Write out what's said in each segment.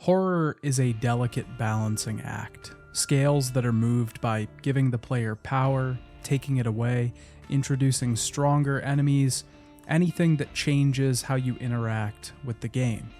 Horror is a delicate balancing act. Scales that are moved by giving the player power, taking it away, introducing stronger enemies, anything that changes how you interact with the game.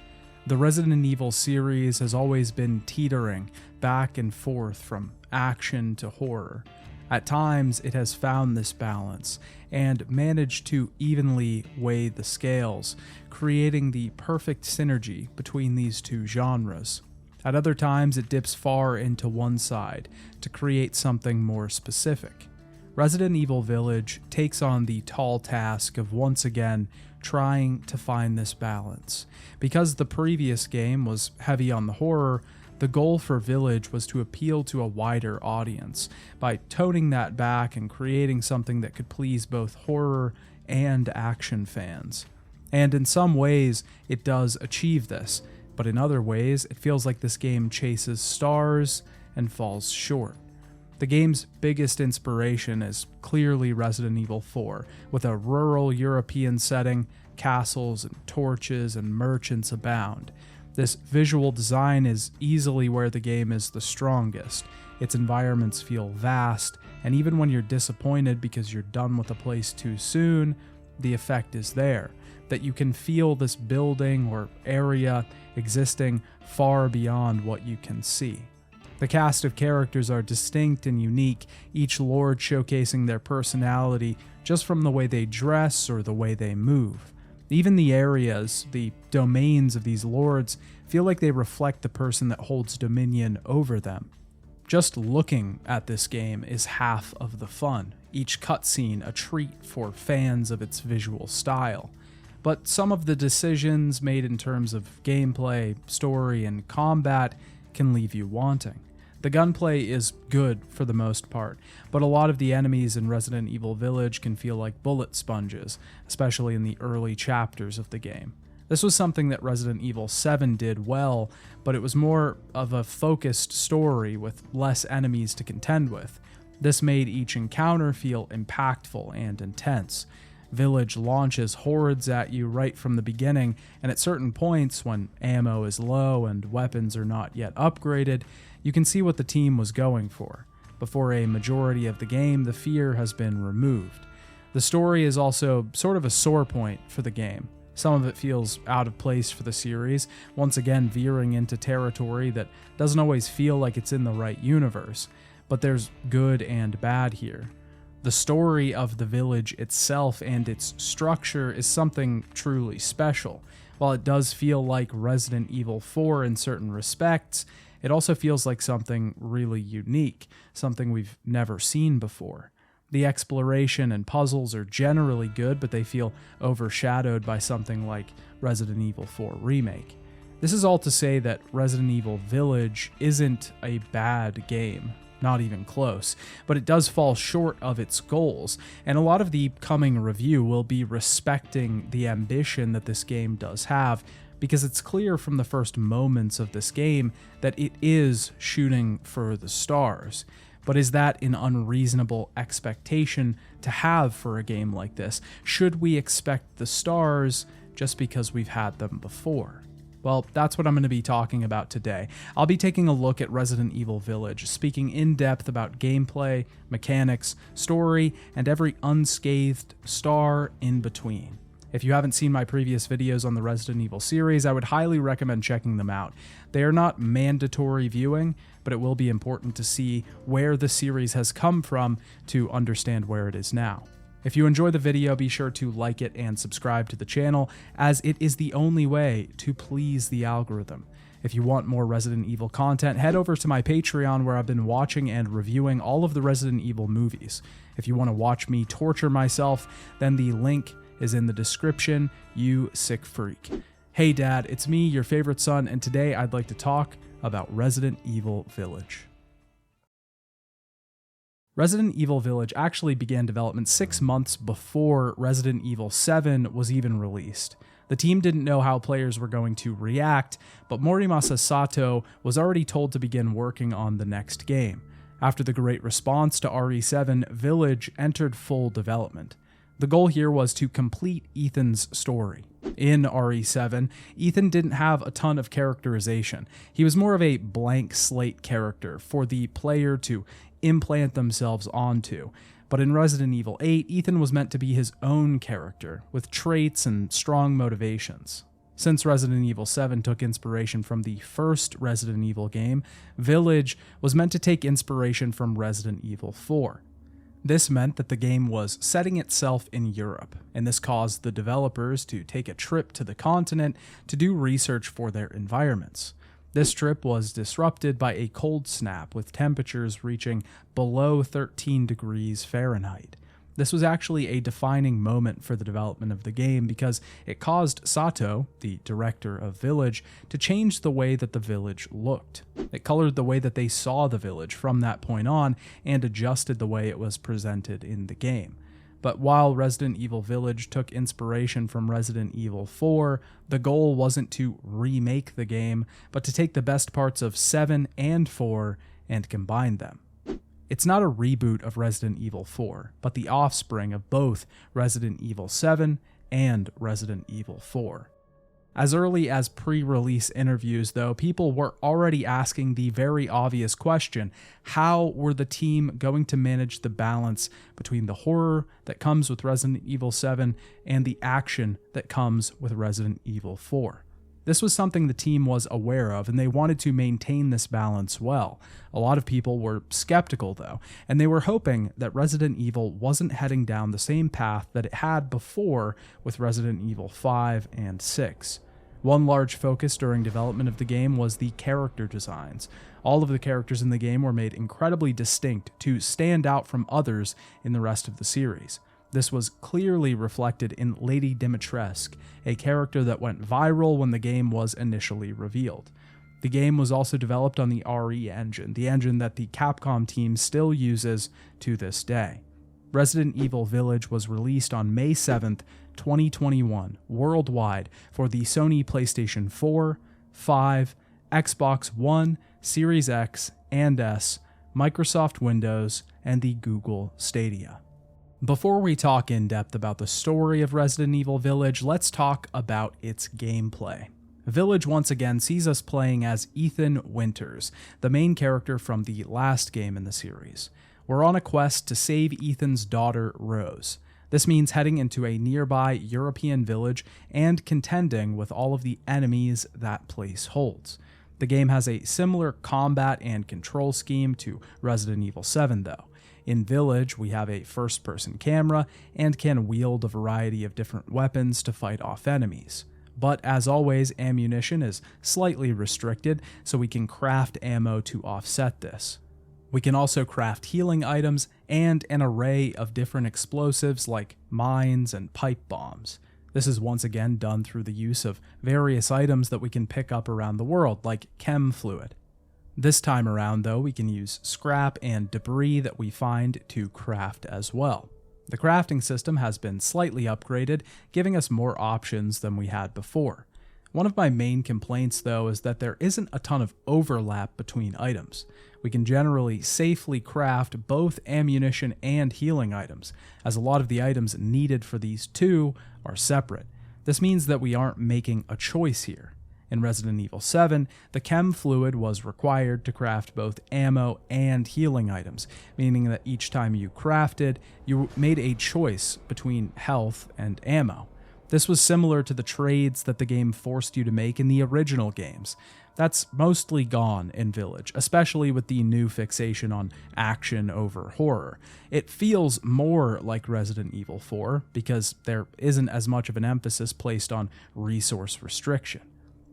The Resident Evil series has always been teetering back and forth from action to horror. At times, it has found this balance and managed to evenly weigh the scales, creating the perfect synergy between these two genres. At other times, it dips far into one side to create something more specific. Resident Evil Village takes on the tall task of once again trying to find this balance. Because the previous game was heavy on the horror, the goal for Village was to appeal to a wider audience by toning that back and creating something that could please both horror and action fans. And in some ways, it does achieve this, but in other ways, it feels like this game chases stars and falls short. The game's biggest inspiration is clearly Resident Evil 4, with a rural European setting, castles and torches and merchants abound. This visual design is easily where the game is the strongest. Its environments feel vast, and even when you're disappointed because you're done with a place too soon, the effect is there, that you can feel this building or area existing far beyond what you can see. The cast of characters are distinct and unique, each lord showcasing their personality just from the way they dress or the way they move. Even the areas, the domains of these lords, feel like they reflect the person that holds dominion over them. Just looking at this game is half of the fun, each cutscene a treat for fans of its visual style. But some of the decisions made in terms of gameplay, story, and combat can leave you wanting. The gunplay is good for the most part, but a lot of the enemies in Resident Evil Village can feel like bullet sponges, especially in the early chapters of the game. This was something that Resident Evil 7 did well, but it was more of a focused story with less enemies to contend with. This made each encounter feel impactful and intense. Village launches hordes at you right from the beginning, and at certain points, when ammo is low and weapons are not yet upgraded, you can see what the team was going for. Before a majority of the game, the fear has been removed. The story is also sort of a sore point for the game. Some of it feels out of place for the series, once again veering into territory that doesn't always feel like it's in the right universe, but there's good and bad here. The story of the village itself and its structure is something truly special. While it does feel like Resident Evil 4 in certain respects, it also feels like something really unique, something we've never seen before. The exploration and puzzles are generally good, but they feel overshadowed by something like Resident Evil 4 Remake. This is all to say that Resident Evil Village isn't a bad game. Not even close, but it does fall short of its goals, and a lot of the coming review will be respecting the ambition that this game does have, because it's clear from the first moments of this game that it is shooting for the stars. But is that an unreasonable expectation to have for a game like this? Should we expect the stars just because we've had them before? Well, that's what I'm going to be talking about today. I'll be taking a look at Resident Evil Village, speaking in depth about gameplay, mechanics, story, and every unscathed star in between. If you haven't seen my previous videos on the Resident Evil series, I would highly recommend checking them out. They are not mandatory viewing, but it will be important to see where the series has come from to understand where it is now. If you enjoy the video, be sure to like it and subscribe to the channel, as it is the only way to please the algorithm. If you want more Resident Evil content, head over to my Patreon, where I've been watching and reviewing all of the Resident Evil movies. If you want to watch me torture myself, then the link is in the description, you sick freak. Hey Dad, it's me, your favorite son, and today I'd like to talk about Resident Evil Village. Resident Evil Village actually began development 6 months before Resident Evil 7 was even released. The team didn't know how players were going to react, but Morimasa Sato was already told to begin working on the next game. After the great response to RE7, Village entered full development. The goal here was to complete Ethan's story. In RE7, Ethan didn't have a ton of characterization. He was more of a blank slate character for the player to implant themselves onto. But in Resident Evil 8, Ethan was meant to be his own character, with traits and strong motivations. Since Resident Evil 7 took inspiration from the first Resident Evil game, Village was meant to take inspiration from Resident Evil 4. This meant that the game was setting itself in Europe, and this caused the developers to take a trip to the continent to do research for their environments. This trip was disrupted by a cold snap with temperatures reaching below 13 degrees Fahrenheit. This was actually a defining moment for the development of the game because it caused Sato, the director of Village, to change the way that the village looked. It colored the way that they saw the village from that point on and adjusted the way it was presented in the game. But while Resident Evil Village took inspiration from Resident Evil 4, the goal wasn't to remake the game, but to take the best parts of 7 and 4 and combine them. It's not a reboot of Resident Evil 4, but the offspring of both Resident Evil 7 and Resident Evil 4. As early as pre-release interviews, though, people were already asking the very obvious question: how were the team going to manage the balance between the horror that comes with Resident Evil 7 and the action that comes with Resident Evil 4? This was something the team was aware of, and they wanted to maintain this balance well. A lot of people were skeptical, though, and they were hoping that Resident Evil wasn't heading down the same path that it had before with Resident Evil 5 and 6. One large focus during development of the game was the character designs. All of the characters in the game were made incredibly distinct to stand out from others in the rest of the series. This was clearly reflected in Lady Dimitrescu, a character that went viral when the game was initially revealed. The game was also developed on the RE engine, the engine that the Capcom team still uses to this day. Resident Evil Village was released on May 7th, 2021, worldwide for the Sony PlayStation 4, 5, Xbox One, Series X and S, Microsoft Windows, and the Google Stadia. Before we talk in depth about the story of Resident Evil Village, let's talk about its gameplay. Village once again sees us playing as Ethan Winters, the main character from the last game in the series. We're on a quest to save Ethan's daughter, Rose. This means heading into a nearby European village and contending with all of the enemies that place holds. The game has a similar combat and control scheme to Resident Evil 7, though. In Village, we have a first-person camera and can wield a variety of different weapons to fight off enemies. But as always, ammunition is slightly restricted, so we can craft ammo to offset this. We can also craft healing items and an array of different explosives like mines and pipe bombs. This is once again done through the use of various items that we can pick up around the world, like chem fluid. This time around, though, we can use scrap and debris that we find to craft as well. The crafting system has been slightly upgraded, giving us more options than we had before. One of my main complaints, though, is that there isn't a ton of overlap between items. We can generally safely craft both ammunition and healing items, as a lot of the items needed for these two are separate. This means that we aren't making a choice here. In Resident Evil 7, the chem fluid was required to craft both ammo and healing items, meaning that each time you crafted, you made a choice between health and ammo. This was similar to the trades that the game forced you to make in the original games. That's mostly gone in Village, especially with the new fixation on action over horror. It feels more like Resident Evil 4 because there isn't as much of an emphasis placed on resource restriction.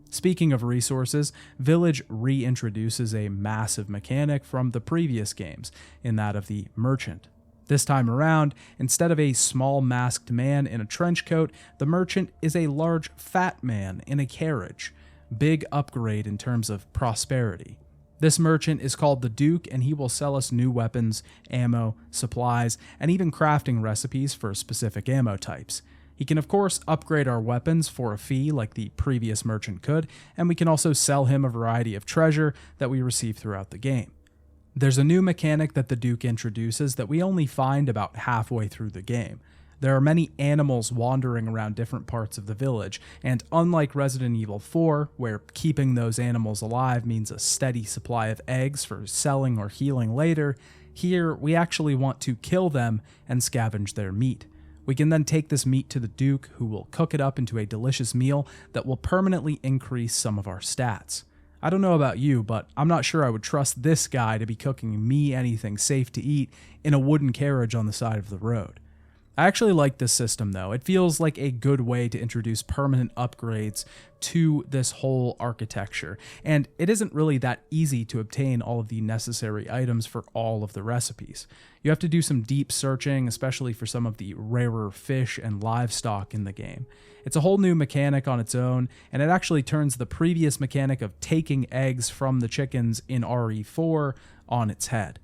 Speaking of resources, Village reintroduces a massive mechanic from the previous games, in that of the Merchant. This time around, instead of a small masked man in a trench coat, the Merchant is a large fat man in a carriage. Big upgrade in terms of prosperity. This merchant is called the Duke, and he will sell us new weapons, ammo, supplies, and even crafting recipes for specific ammo types. He can of course upgrade our weapons for a fee like the previous merchant could, and we can also sell him a variety of treasure that we receive throughout the game. There's a new mechanic that the Duke introduces that we only find about halfway through the game. There are many animals wandering around different parts of the village, and unlike Resident Evil 4, where keeping those animals alive means a steady supply of eggs for selling or healing later, here we actually want to kill them and scavenge their meat. We can then take this meat to the Duke, who will cook it up into a delicious meal that will permanently increase some of our stats. I don't know about you, but I'm not sure I would trust this guy to be cooking me anything safe to eat in a wooden carriage on the side of the road. I actually like this system though. It feels like a good way to introduce permanent upgrades to this whole architecture, and it isn't really that easy to obtain all of the necessary items for all of the recipes. You have to do some deep searching, especially for some of the rarer fish and livestock in the game. It's a whole new mechanic on its own, and it actually turns the previous mechanic of taking eggs from the chickens in RE4 on its head.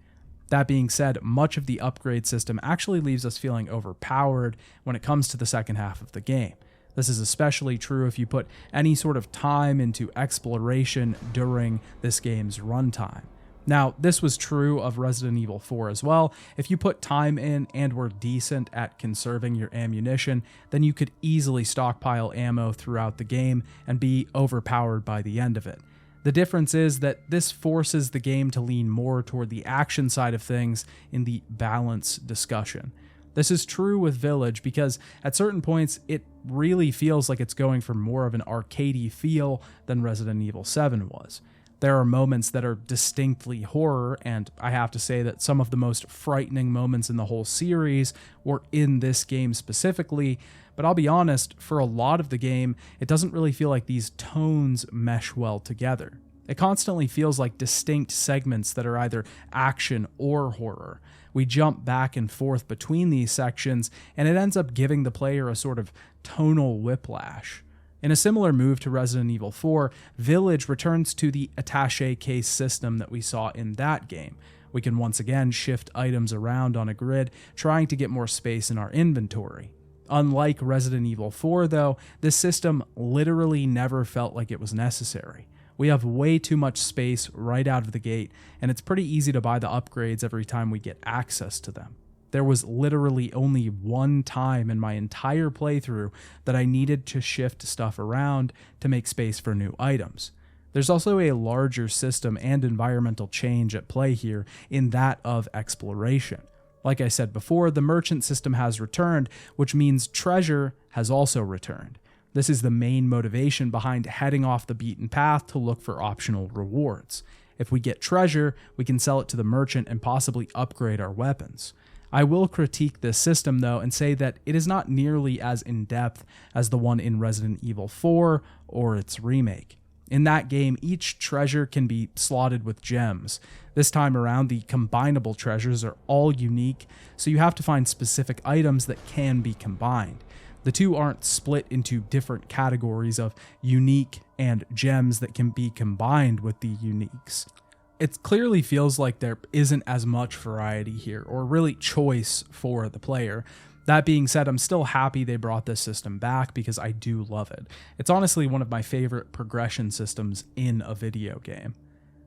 That being said, much of the upgrade system actually leaves us feeling overpowered when it comes to the second half of the game. This is especially true if you put any sort of time into exploration during this game's runtime. Now, this was true of Resident Evil 4 as well. If you put time in and were decent at conserving your ammunition, then you could easily stockpile ammo throughout the game and be overpowered by the end of it. The difference is that this forces the game to lean more toward the action side of things in the balance discussion. This is true with Village because at certain points it really feels like it's going for more of an arcadey feel than Resident Evil 7 was. There are moments that are distinctly horror, and I have to say that some of the most frightening moments in the whole series were in this game specifically, but I'll be honest, for a lot of the game, it doesn't really feel like these tones mesh well together. It constantly feels like distinct segments that are either action or horror. We jump back and forth between these sections, and it ends up giving the player a sort of tonal whiplash. In a similar move to Resident Evil 4, Village returns to the attaché case system that we saw in that game. We can once again shift items around on a grid, trying to get more space in our inventory. Unlike Resident Evil 4 though, this system literally never felt like it was necessary. We have way too much space right out of the gate, and it's pretty easy to buy the upgrades every time we get access to them. There was literally only one time in my entire playthrough that I needed to shift stuff around to make space for new items. There's also a larger system and environmental change at play here in that of exploration. Like I said before, the merchant system has returned, which means treasure has also returned. This is the main motivation behind heading off the beaten path to look for optional rewards. If we get treasure, we can sell it to the merchant and possibly upgrade our weapons. I will critique this system though and say that it is not nearly as in-depth as the one in Resident Evil 4 or its remake. In that game, each treasure can be slotted with gems. This time around, the combinable treasures are all unique, so you have to find specific items that can be combined. The two aren't split into different categories of unique and gems that can be combined with the uniques. It clearly feels like there isn't as much variety here, or really choice for the player. That being said, I'm still happy they brought this system back because I do love it. It's honestly one of my favorite progression systems in a video game.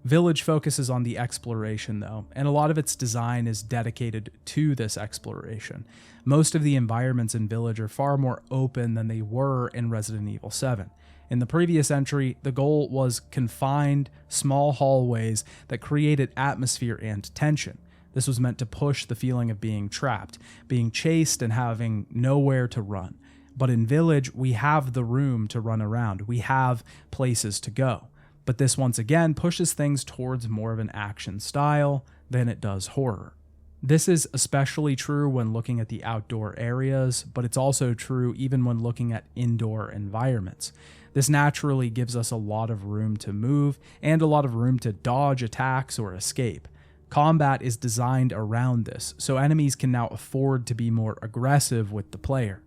Village focuses on the exploration though, and a lot of its design is dedicated to this exploration. Most of the environments in Village are far more open than they were in Resident Evil 7. In the previous entry, the goal was confined, small hallways that created atmosphere and tension. This was meant to push the feeling of being trapped, being chased, and having nowhere to run. But in Village, we have the room to run around. We have places to go. But this once again pushes things towards more of an action style than it does horror. This is especially true when looking at the outdoor areas, but it's also true even when looking at indoor environments. This naturally gives us a lot of room to move and a lot of room to dodge attacks or escape. Combat is designed around this, so enemies can now afford to be more aggressive with the player.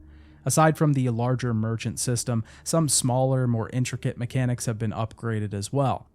Aside from the larger merchant system, some smaller, more intricate mechanics have been upgraded as well.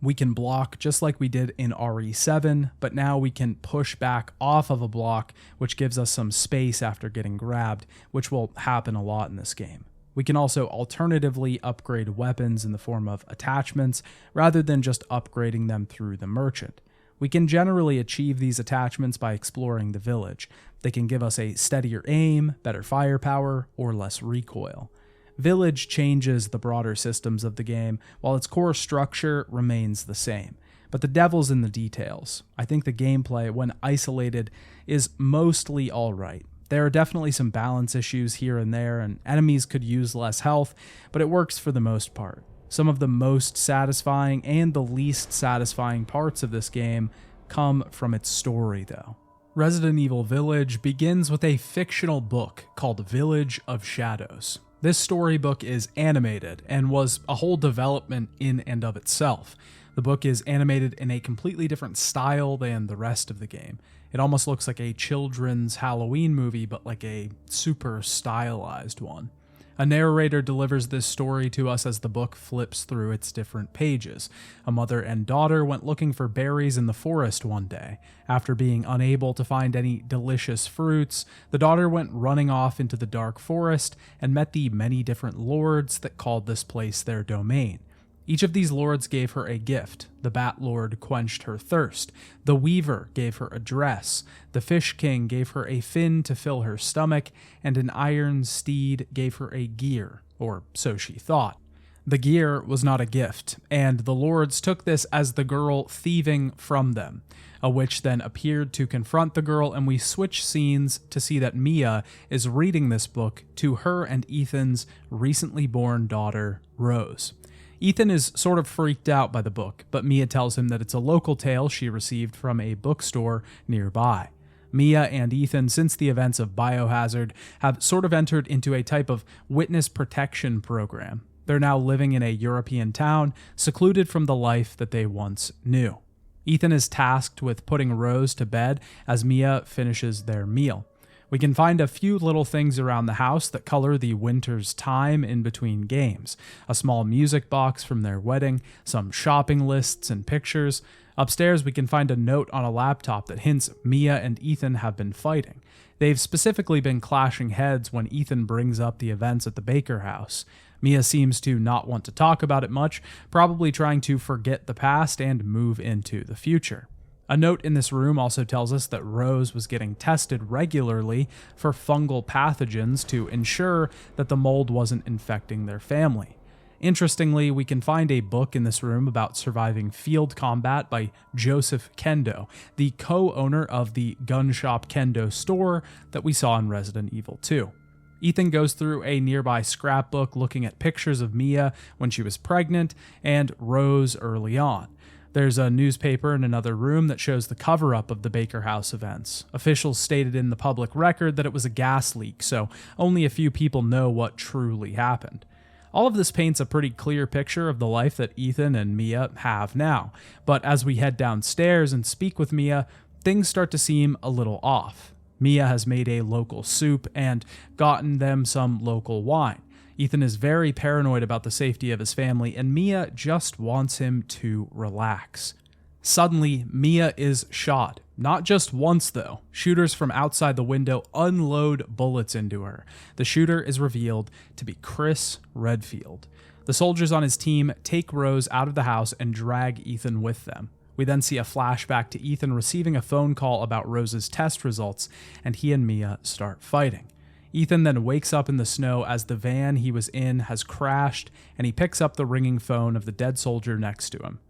We can block just like we did in RE7, but now we can push back off of a block, which gives us some space after getting grabbed, which will happen a lot in this game. We can also alternatively upgrade weapons in the form of attachments, rather than just upgrading them through the merchant. We can generally achieve these attachments by exploring the village. They can give us a steadier aim, better firepower, or less recoil. Village changes the broader systems of the game, while its core structure remains the same. But the devil's in the details. I think the gameplay, when isolated, is mostly alright. There are definitely some balance issues here and there, and enemies could use less health, but it works for the most part. Some of the most satisfying and the least satisfying parts of this game come from its story, though. Resident Evil Village begins with a fictional book called Village of Shadows. This storybook is animated and was a whole development in and of itself. The book is animated in a completely different style than the rest of the game. It almost looks like a children's Halloween movie, but like a super stylized one. A narrator delivers this story to us as the book flips through its different pages. A mother and daughter went looking for berries in the forest one day. After being unable to find any delicious fruits, the daughter went running off into the dark forest and met the many different lords that called this place their domain. Each of these lords gave her a gift. The Bat Lord quenched her thirst. The Weaver gave her a dress. The Fish King gave her a fin to fill her stomach, and an iron steed gave her a gear, or so she thought. The gear was not a gift, and the lords took this as the girl thieving from them. A witch then appeared to confront the girl, and we switch scenes to see that Mia is reading this book to her and Ethan's recently born daughter, Rose. Ethan is sort of freaked out by the book, but Mia tells him that it's a local tale she received from a bookstore nearby. Mia and Ethan, since the events of Biohazard, have sort of entered into a type of witness protection program. They're now living in a European town, secluded from the life that they once knew. Ethan is tasked with putting Rose to bed as Mia finishes their meal. We can find a few little things around the house that color the winter's time in between games. A small music box from their wedding, some shopping lists and pictures. Upstairs, we can find a note on a laptop that hints Mia and Ethan have been fighting. They've specifically been clashing heads when Ethan brings up the events at the Baker house. Mia seems to not want to talk about it much, probably trying to forget the past and move into the future. A note in this room also tells us that Rose was getting tested regularly for fungal pathogens to ensure that the mold wasn't infecting their family. Interestingly, we can find a book in this room about surviving field combat by Joseph Kendo, the co-owner of the gun shop Kendo store that we saw in Resident Evil 2. Ethan goes through a nearby scrapbook looking at pictures of Mia when she was pregnant and Rose early on. There's a newspaper in another room that shows the cover-up of the Baker House events. Officials stated in the public record that it was a gas leak, so only a few people know what truly happened. All of this paints a pretty clear picture of the life that Ethan and Mia have now, but as we head downstairs and speak with Mia, things start to seem a little off. Mia has made a local soup and gotten them some local wine. Ethan is very paranoid about the safety of his family, and Mia just wants him to relax. Suddenly, Mia is shot. Not just once, though. Shooters from outside the window unload bullets into her. The shooter is revealed to be Chris Redfield. The soldiers on his team take Rose out of the house and drag Ethan with them. We then see a flashback to Ethan receiving a phone call about Rose's test results, and he and Mia start fighting. Ethan then wakes up in the snow as the van he was in has crashed, and he picks up the ringing phone of the dead soldier next to him.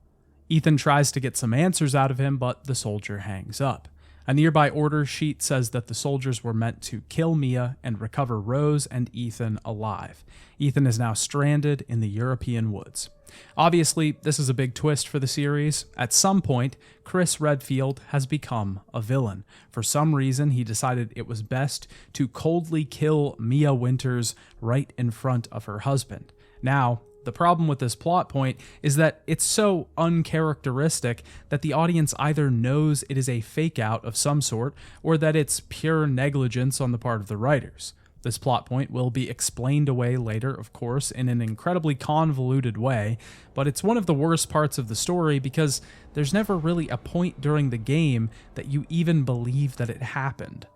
Ethan tries to get some answers out of him, but the soldier hangs up. A nearby order sheet says that the soldiers were meant to kill Mia and recover Rose and Ethan alive. Ethan is now stranded in the European woods. Obviously, this is a big twist for the series. At some point, Chris Redfield has become a villain. For some reason, he decided it was best to coldly kill Mia Winters right in front of her husband. Now, the problem with this plot point is that it's so uncharacteristic that the audience either knows it is a fake out of some sort or that it's pure negligence on the part of the writers. This plot point will be explained away later, of course, in an incredibly convoluted way, but it's one of the worst parts of the story because there's never really a point during the game that you even believe that it happened.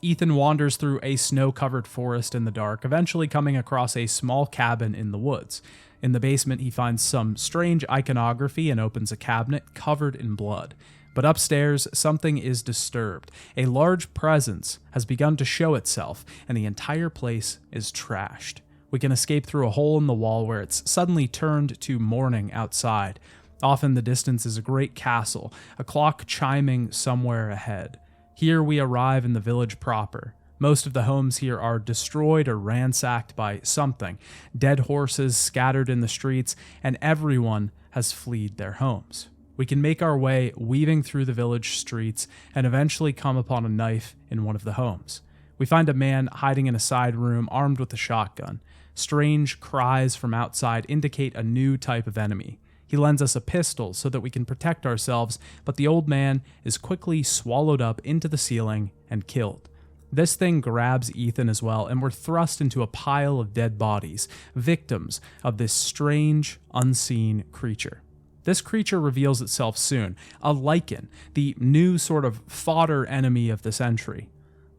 Ethan wanders through a snow-covered forest in the dark, eventually coming across a small cabin in the woods. In the basement, he finds some strange iconography and opens a cabinet covered in blood. But upstairs, something is disturbed. A large presence has begun to show itself, and the entire place is trashed. We can escape through a hole in the wall where it's suddenly turned to morning outside. Off in the distance is a great castle, a clock chiming somewhere ahead. Here we arrive in the village proper. Most of the homes here are destroyed or ransacked by something. Dead horses scattered in the streets, and everyone has fled their homes. We can make our way weaving through the village streets and eventually come upon a knife in one of the homes. We find a man hiding in a side room armed with a shotgun. Strange cries from outside indicate a new type of enemy. He lends us a pistol so that we can protect ourselves, but the old man is quickly swallowed up into the ceiling and killed. This thing grabs Ethan as well, and we're thrust into a pile of dead bodies, victims of this strange, unseen creature. This creature reveals itself soon, a lichen, the new sort of fodder enemy of the century.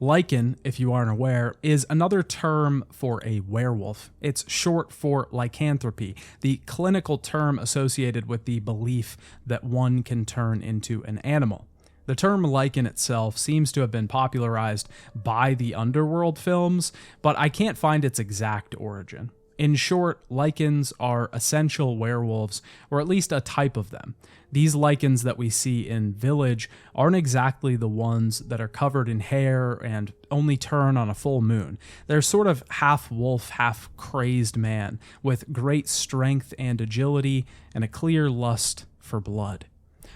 Lichen, if you aren't aware, is another term for a werewolf. It's short for lycanthropy, the clinical term associated with the belief that one can turn into an animal. The term lichen itself seems to have been popularized by the Underworld films, but I can't find its exact origin. In short, lichens are essential werewolves, or at least a type of them. These lichens that we see in Village aren't exactly the ones that are covered in hair and only turn on a full moon. They're sort of half wolf, half crazed man, with great strength and agility and a clear lust for blood.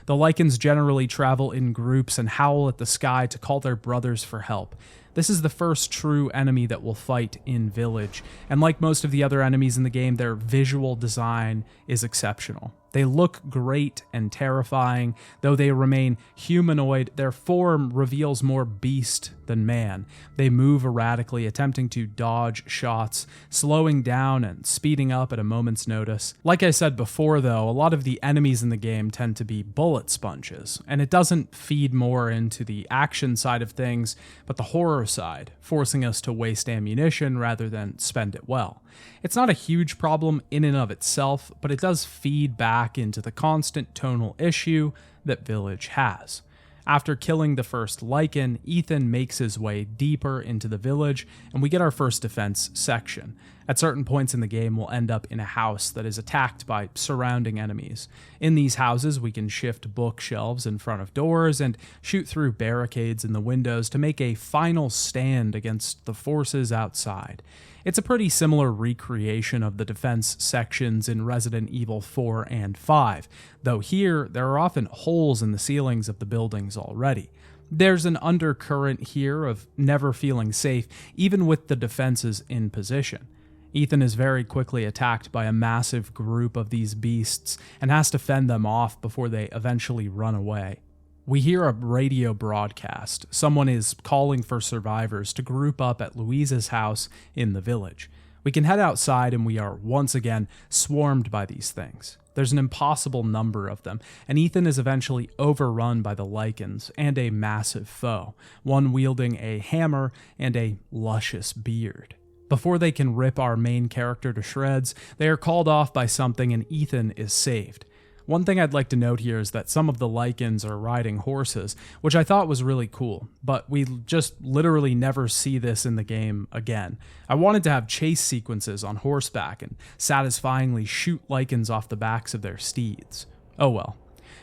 The lichens generally travel in groups and howl at the sky to call their brothers for help. This is the first true enemy that we'll fight in Village, and like most of the other enemies in the game, their visual design is exceptional. They look great and terrifying. Though they remain humanoid, their form reveals more beast than man. They move erratically, attempting to dodge shots, slowing down and speeding up at a moment's notice. Like I said before though, a lot of the enemies in the game tend to be bullet sponges, and it doesn't feed more into the action side of things, but the horror side, forcing us to waste ammunition rather than spend it well. It's not a huge problem in and of itself, but it does feed back into the constant tonal issue that Village has. After killing the first lichen, Ethan makes his way deeper into the village, and we get our first defense section. At certain points in the game, we'll end up in a house that is attacked by surrounding enemies. In these houses, we can shift bookshelves in front of doors and shoot through barricades in the windows to make a final stand against the forces outside. It's a pretty similar recreation of the defense sections in Resident Evil 4 and 5, though here there are often holes in the ceilings of the buildings already. There's an undercurrent here of never feeling safe, even with the defenses in position. Ethan is very quickly attacked by a massive group of these beasts and has to fend them off before they eventually run away. We hear a radio broadcast. Someone is calling for survivors to group up at Louisa's house in the village. We can head outside and we are once again swarmed by these things. There's an impossible number of them, and Ethan is eventually overrun by the lichens and a massive foe, one wielding a hammer and a luscious beard. Before they can rip our main character to shreds, they are called off by something and Ethan is saved. One thing I'd like to note here is that some of the lichens are riding horses, which I thought was really cool, but we just literally never see this in the game again. I wanted to have chase sequences on horseback and satisfyingly shoot lichens off the backs of their steeds. Oh well.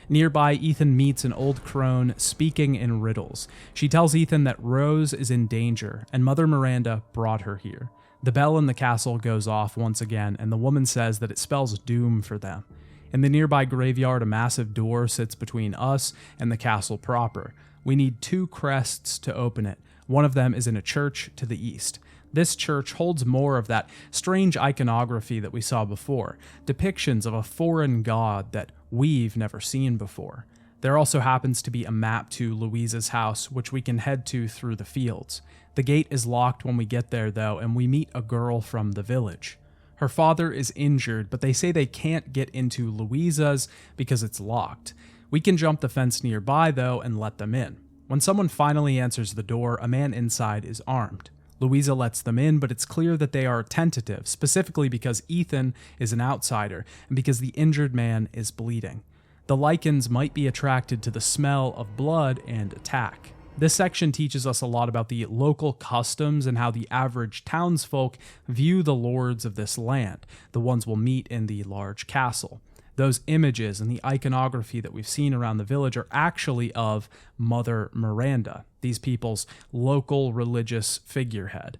Nearby, Ethan meets an old crone speaking in riddles. She tells Ethan that Rose is in danger, and Mother Miranda brought her here. The bell in the castle goes off once again, and the woman says that it spells doom for them. In the nearby graveyard, a massive door sits between us and the castle proper. We need 2 crests to open it. One of them is in a church to the east. This church holds more of that strange iconography that we saw before, depictions of a foreign god that we've never seen before. There also happens to be a map to Louisa's house, which we can head to through the fields. The gate is locked when we get there, though, and we meet a girl from the village. Her father is injured, but they say they can't get into Louisa's because it's locked. We can jump the fence nearby, though, and let them in. When someone finally answers the door, a man inside is armed. Louisa lets them in, but it's clear that they are tentative, specifically because Ethan is an outsider and because the injured man is bleeding. The lichens might be attracted to the smell of blood and attack. This section teaches us a lot about the local customs and how the average townsfolk view the lords of this land, the ones we'll meet in the large castle. Those images and the iconography that we've seen around the village are actually of Mother Miranda, these people's local religious figurehead.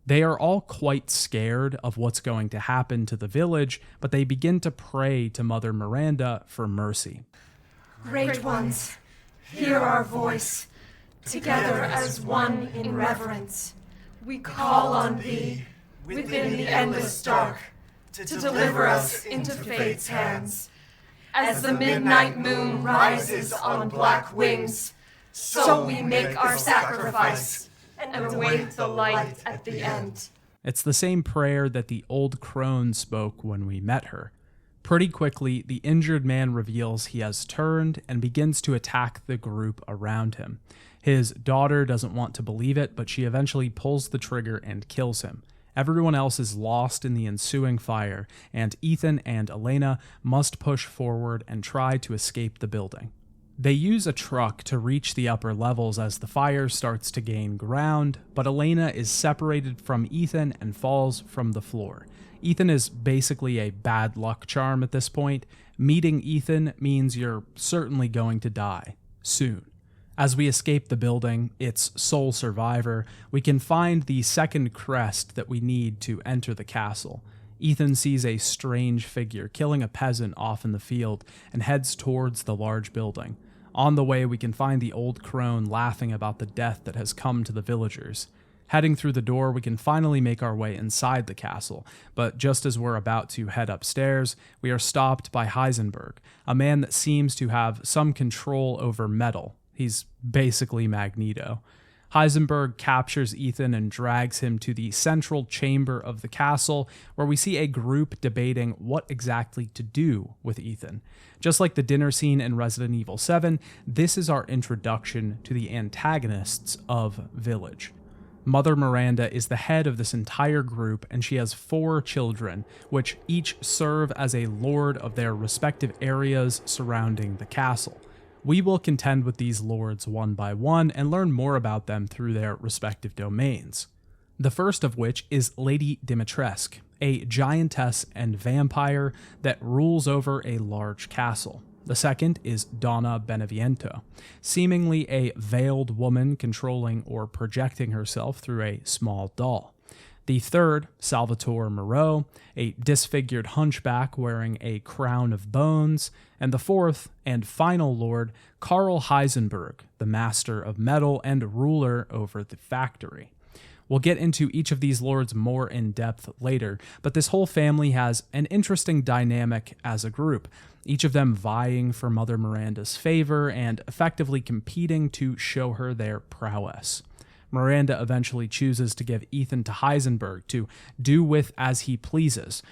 They are all quite scared of what's going to happen to the village, but they begin to pray to Mother Miranda for mercy. Great ones, hear our voice. Together as one in reverence, we call on thee within the endless dark to deliver us into fate's hands. As the midnight moon rises on black wings, so we make our sacrifice and await the light at the end. It's the same prayer that the old crone spoke when we met her. Pretty quickly, the injured man reveals he has turned and begins to attack the group around him. His daughter doesn't want to believe it, but she eventually pulls the trigger and kills him. Everyone else is lost in the ensuing fire, and Ethan and Elena must push forward and try to escape the building. They use a truck to reach the upper levels as the fire starts to gain ground, but Elena is separated from Ethan and falls from the floor. Ethan is basically a bad luck charm at this point. Meeting Ethan means you're certainly going to die soon. As we escape the building, its sole survivor, we can find the second crest that we need to enter the castle. Ethan sees a strange figure killing a peasant off in the field and heads towards the large building. On the way, we can find the old crone laughing about the death that has come to the villagers. Heading through the door, we can finally make our way inside the castle, but just as we're about to head upstairs, we are stopped by Heisenberg, a man that seems to have some control over metal. He's basically Magneto. Heisenberg captures Ethan and drags him to the central chamber of the castle, where we see a group debating what exactly to do with Ethan. Just like the dinner scene in Resident Evil 7, this is our introduction to the antagonists of Village. Mother Miranda is the head of this entire group, and she has 4 children, which each serve as a lord of their respective areas surrounding the castle. We will contend with these lords one by one and learn more about them through their respective domains. The first of which is Lady Dimitrescu, a giantess and vampire that rules over a large castle. The second is Donna Beneviento, seemingly a veiled woman controlling or projecting herself through a small doll. The third, Salvatore Moreau, a disfigured hunchback wearing a crown of bones. And the fourth and final lord, Karl Heisenberg, the master of metal and ruler over the factory. We'll get into each of these lords more in depth later, but this whole family has an interesting dynamic as a group, each of them vying for Mother Miranda's favor and effectively competing to show her their prowess. Miranda eventually chooses to give Ethan to Heisenberg to do with as he pleases.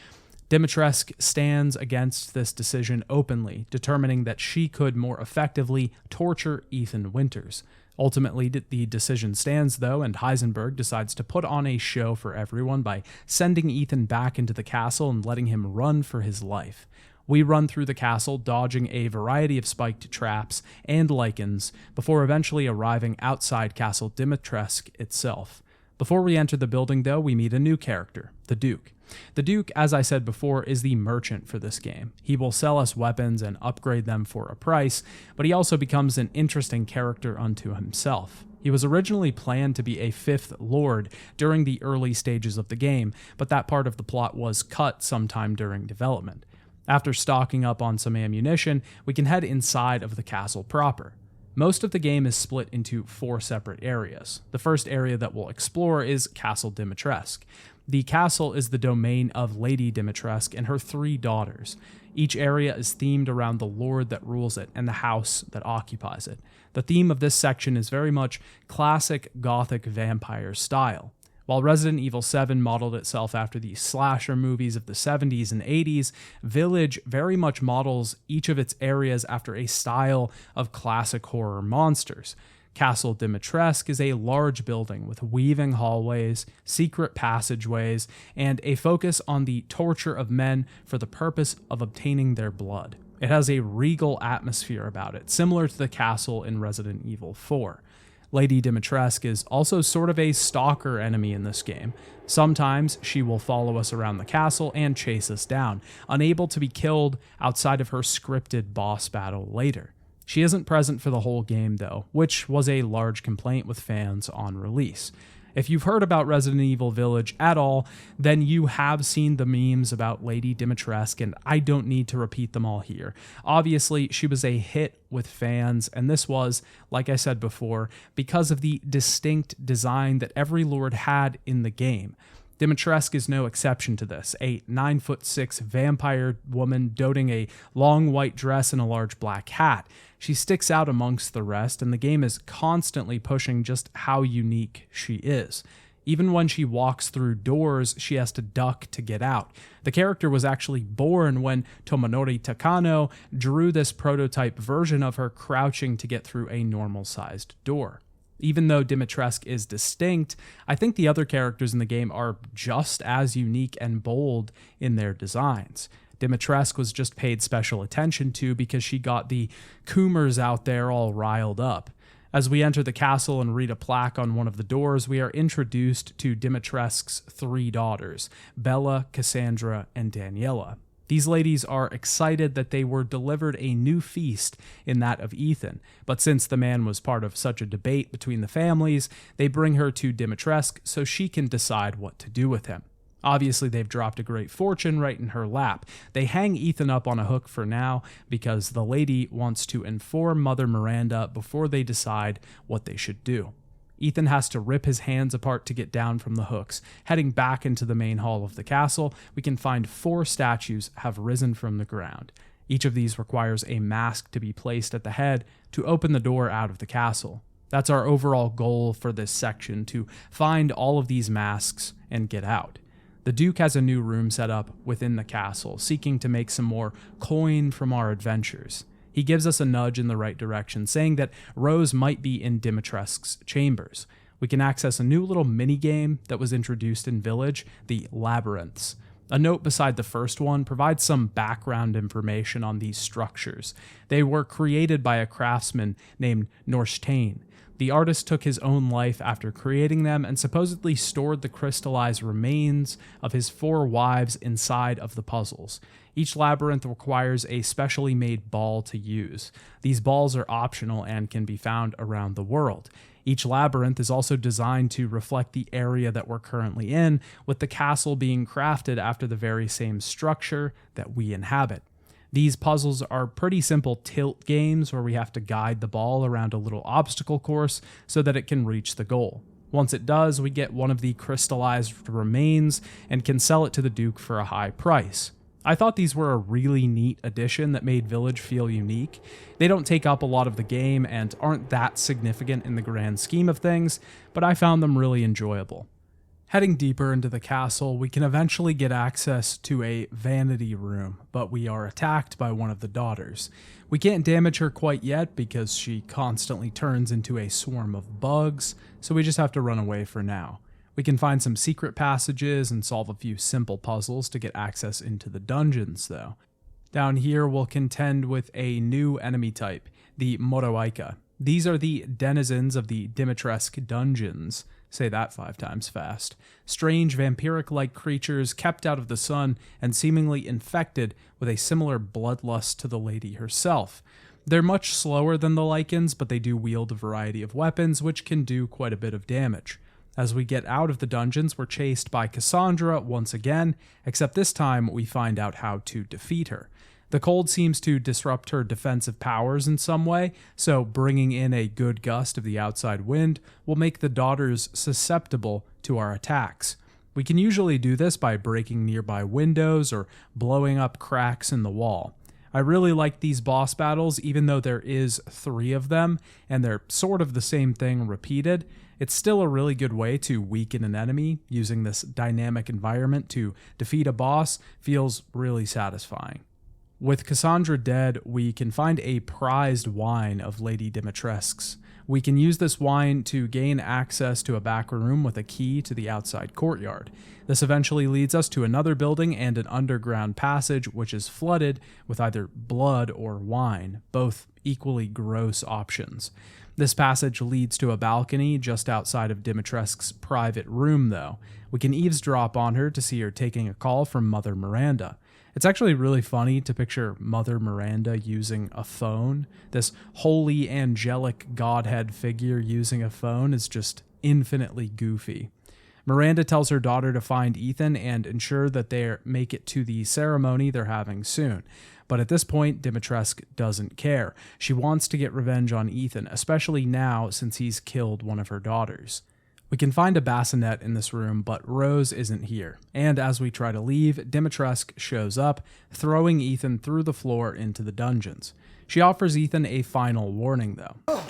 Dimitrescu stands against this decision openly, determining that she could more effectively torture Ethan Winters. Ultimately, the decision stands, though, and Heisenberg decides to put on a show for everyone by sending Ethan back into the castle and letting him run for his life. We run through the castle, dodging a variety of spiked traps and lichens, before eventually arriving outside Castle Dimitrescu itself. Before we enter the building, though, we meet a new character, the Duke. The Duke, as I said before, is the merchant for this game. He will sell us weapons and upgrade them for a price, but he also becomes an interesting character unto himself. He was originally planned to be a 5th Lord during the early stages of the game, but that part of the plot was cut sometime during development. After stocking up on some ammunition, we can head inside of the castle proper. Most of the game is split into 4 separate areas. The first area that we'll explore is Castle Dimitrescu. The castle is the domain of Lady Dimitrescu and her 3 daughters. Each area is themed around the lord that rules it and the house that occupies it. The theme of this section is very much classic Gothic vampire style. While Resident Evil 7 modeled itself after the slasher movies of the 70s and 80s, Village very much models each of its areas after a style of classic horror monsters. Castle Dimitrescu is a large building with weaving hallways, secret passageways, and a focus on the torture of men for the purpose of obtaining their blood. It has a regal atmosphere about it, similar to the castle in Resident Evil 4. Lady Dimitrescu is also sort of a stalker enemy in this game. Sometimes she will follow us around the castle and chase us down, unable to be killed outside of her scripted boss battle later. She isn't present for the whole game though, which was a large complaint with fans on release. If you've heard about Resident Evil Village at all, then you have seen the memes about Lady Dimitrescu, and I don't need to repeat them all here. Obviously, she was a hit with fans, and this was, like I said before, because of the distinct design that every lord had in the game. Dimitrescu is no exception to this, a 9'6" vampire woman doting a long white dress and a large black hat. She sticks out amongst the rest, and the game is constantly pushing just how unique she is. Even when she walks through doors, she has to duck to get out. The character was actually born when Tomonori Takano drew this prototype version of her crouching to get through a normal-sized door. Even though Dimitrescu is distinct, I think the other characters in the game are just as unique and bold in their designs. Dimitrescu was just paid special attention to because she got the Coomers out there all riled up. As we enter the castle and read a plaque on one of the doors, we are introduced to Dimitrescu's 3 daughters, Bella, Cassandra, and Daniela. These ladies are excited that they were delivered a new feast in that of Ethan, but since the man was part of such a debate between the families, they bring her to Dimitrescu so she can decide what to do with him. Obviously, they've dropped a great fortune right in her lap. They hang Ethan up on a hook for now because the lady wants to inform Mother Miranda before they decide what they should do. Ethan has to rip his hands apart to get down from the hooks. Heading back into the main hall of the castle, we can find 4 statues have risen from the ground. Each of these requires a mask to be placed at the head to open the door out of the castle. That's our overall goal for this section, to find all of these masks and get out. The Duke has a new room set up within the castle, seeking to make some more coin from our adventures. He gives us a nudge in the right direction, saying that Rose might be in Dimitrescu's chambers. We can access a new little mini-game that was introduced in Village, the Labyrinths. A note beside the first one provides some background information on these structures. They were created by a craftsman named Norstein. The artist took his own life after creating them and supposedly stored the crystallized remains of his 4 wives inside of the puzzles. Each labyrinth requires a specially made ball to use. These balls are optional and can be found around the world. Each labyrinth is also designed to reflect the area that we're currently in, with the castle being crafted after the very same structure that we inhabit. These puzzles are pretty simple tilt games where we have to guide the ball around a little obstacle course so that it can reach the goal. Once it does, we get one of the crystallized remains and can sell it to the Duke for a high price. I thought these were a really neat addition that made Village feel unique. They don't take up a lot of the game and aren't that significant in the grand scheme of things, but I found them really enjoyable. Heading deeper into the castle, we can eventually get access to a vanity room, but we are attacked by one of the daughters. We can't damage her quite yet because she constantly turns into a swarm of bugs, so we just have to run away for now. We can find some secret passages and solve a few simple puzzles to get access into the dungeons, though. Down here, we'll contend with a new enemy type, the Moroaika. These are the denizens of the Dimitrescu dungeons. Say that 5 times fast. Strange vampiric-like creatures kept out of the sun and seemingly infected with a similar bloodlust to the lady herself. They're much slower than the Lycans, but they do wield a variety of weapons, which can do quite a bit of damage. As we get out of the dungeons, we're chased by Cassandra once again, except this time we find out how to defeat her. The cold seems to disrupt her defensive powers in some way, so bringing in a good gust of the outside wind will make the daughters susceptible to our attacks. We can usually do this by breaking nearby windows or blowing up cracks in the wall. I really like these boss battles, even though there is 3 of them, and they're sort of the same thing repeated. It's still a really good way to weaken an enemy. Using this dynamic environment to defeat a boss feels really satisfying. With Cassandra dead, we can find a prized wine of Lady Dimitrescu's. We can use this wine to gain access to a back room with a key to the outside courtyard. This eventually leads us to another building and an underground passage which is flooded with either blood or wine, both equally gross options. This passage leads to a balcony just outside of Dimitrescu's private room, though. We can eavesdrop on her to see her taking a call from Mother Miranda. It's actually really funny to picture Mother Miranda using a phone. This holy angelic godhead figure using a phone is just infinitely goofy. Miranda tells her daughter to find Ethan and ensure that they make it to the ceremony they're having soon. But at this point, Dimitrescu doesn't care. She wants to get revenge on Ethan, especially now since he's killed one of her daughters. We can find a bassinet in this room, but Rose isn't here. And as we try to leave, Dimitrescu shows up, throwing Ethan through the floor into the dungeons. She offers Ethan a final warning, though.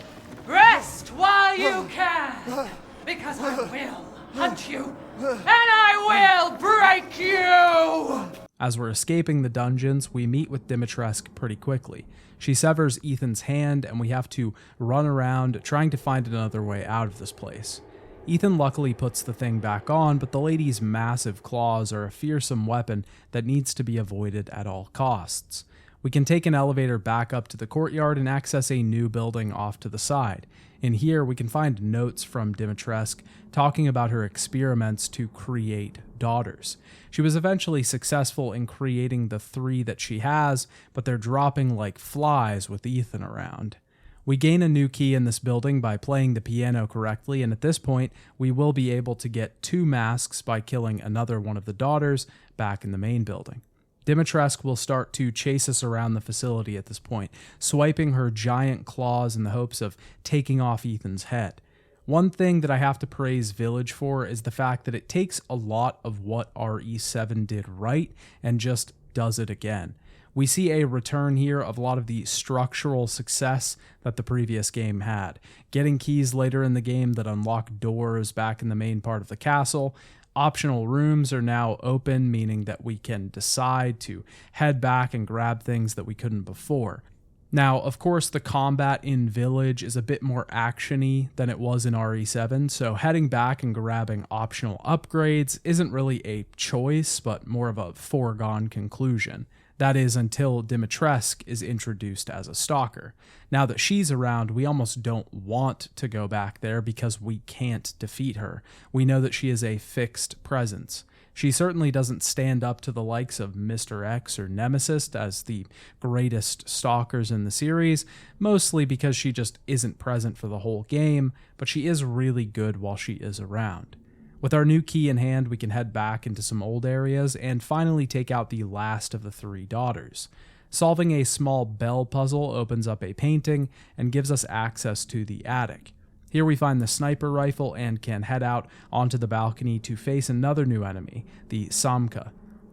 Rest while you can, because I will hunt you, and I will break you! As we're escaping the dungeons, we meet with Dimitrescu pretty quickly. She severs Ethan's hand, and we have to run around trying to find another way out of this place. Ethan luckily puts the thing back on, but the lady's massive claws are a fearsome weapon that needs to be avoided at all costs. We can take an elevator back up to the courtyard and access a new building off to the side. In here, we can find notes from Dimitrescu talking about her experiments to create daughters. She was eventually successful in creating the 3 that she has, but they're dropping like flies with Ethan around. We gain a new key in this building by playing the piano correctly, and at this point, we will be able to get 2 masks by killing another one of the daughters back in the main building. Dimitrescu will start to chase us around the facility at this point, swiping her giant claws in the hopes of taking off Ethan's head. One thing that I have to praise Village for is the fact that it takes a lot of what RE7 did right and just does it again. We see a return here of a lot of the structural success that the previous game had. Getting keys later in the game that unlock doors back in the main part of the castle. Optional rooms are now open, meaning that we can decide to head back and grab things that we couldn't before. Now, of course, the combat in Village is a bit more action-y than it was in RE7, so heading back and grabbing optional upgrades isn't really a choice, but more of a foregone conclusion. That is, until Dimitrescu is introduced as a stalker. Now that she's around, we almost don't want to go back there because we can't defeat her. We know that she is a fixed presence. She certainly doesn't stand up to the likes of Mr. X or Nemesis as the greatest stalkers in the series, mostly because she just isn't present for the whole game, but she is really good while she is around. With our new key in hand, we can head back into some old areas and finally take out the last of the 3 daughters. Solving a small bell puzzle opens up a painting and gives us access to the attic. Here we find the sniper rifle and can head out onto the balcony to face another new enemy, the Samka.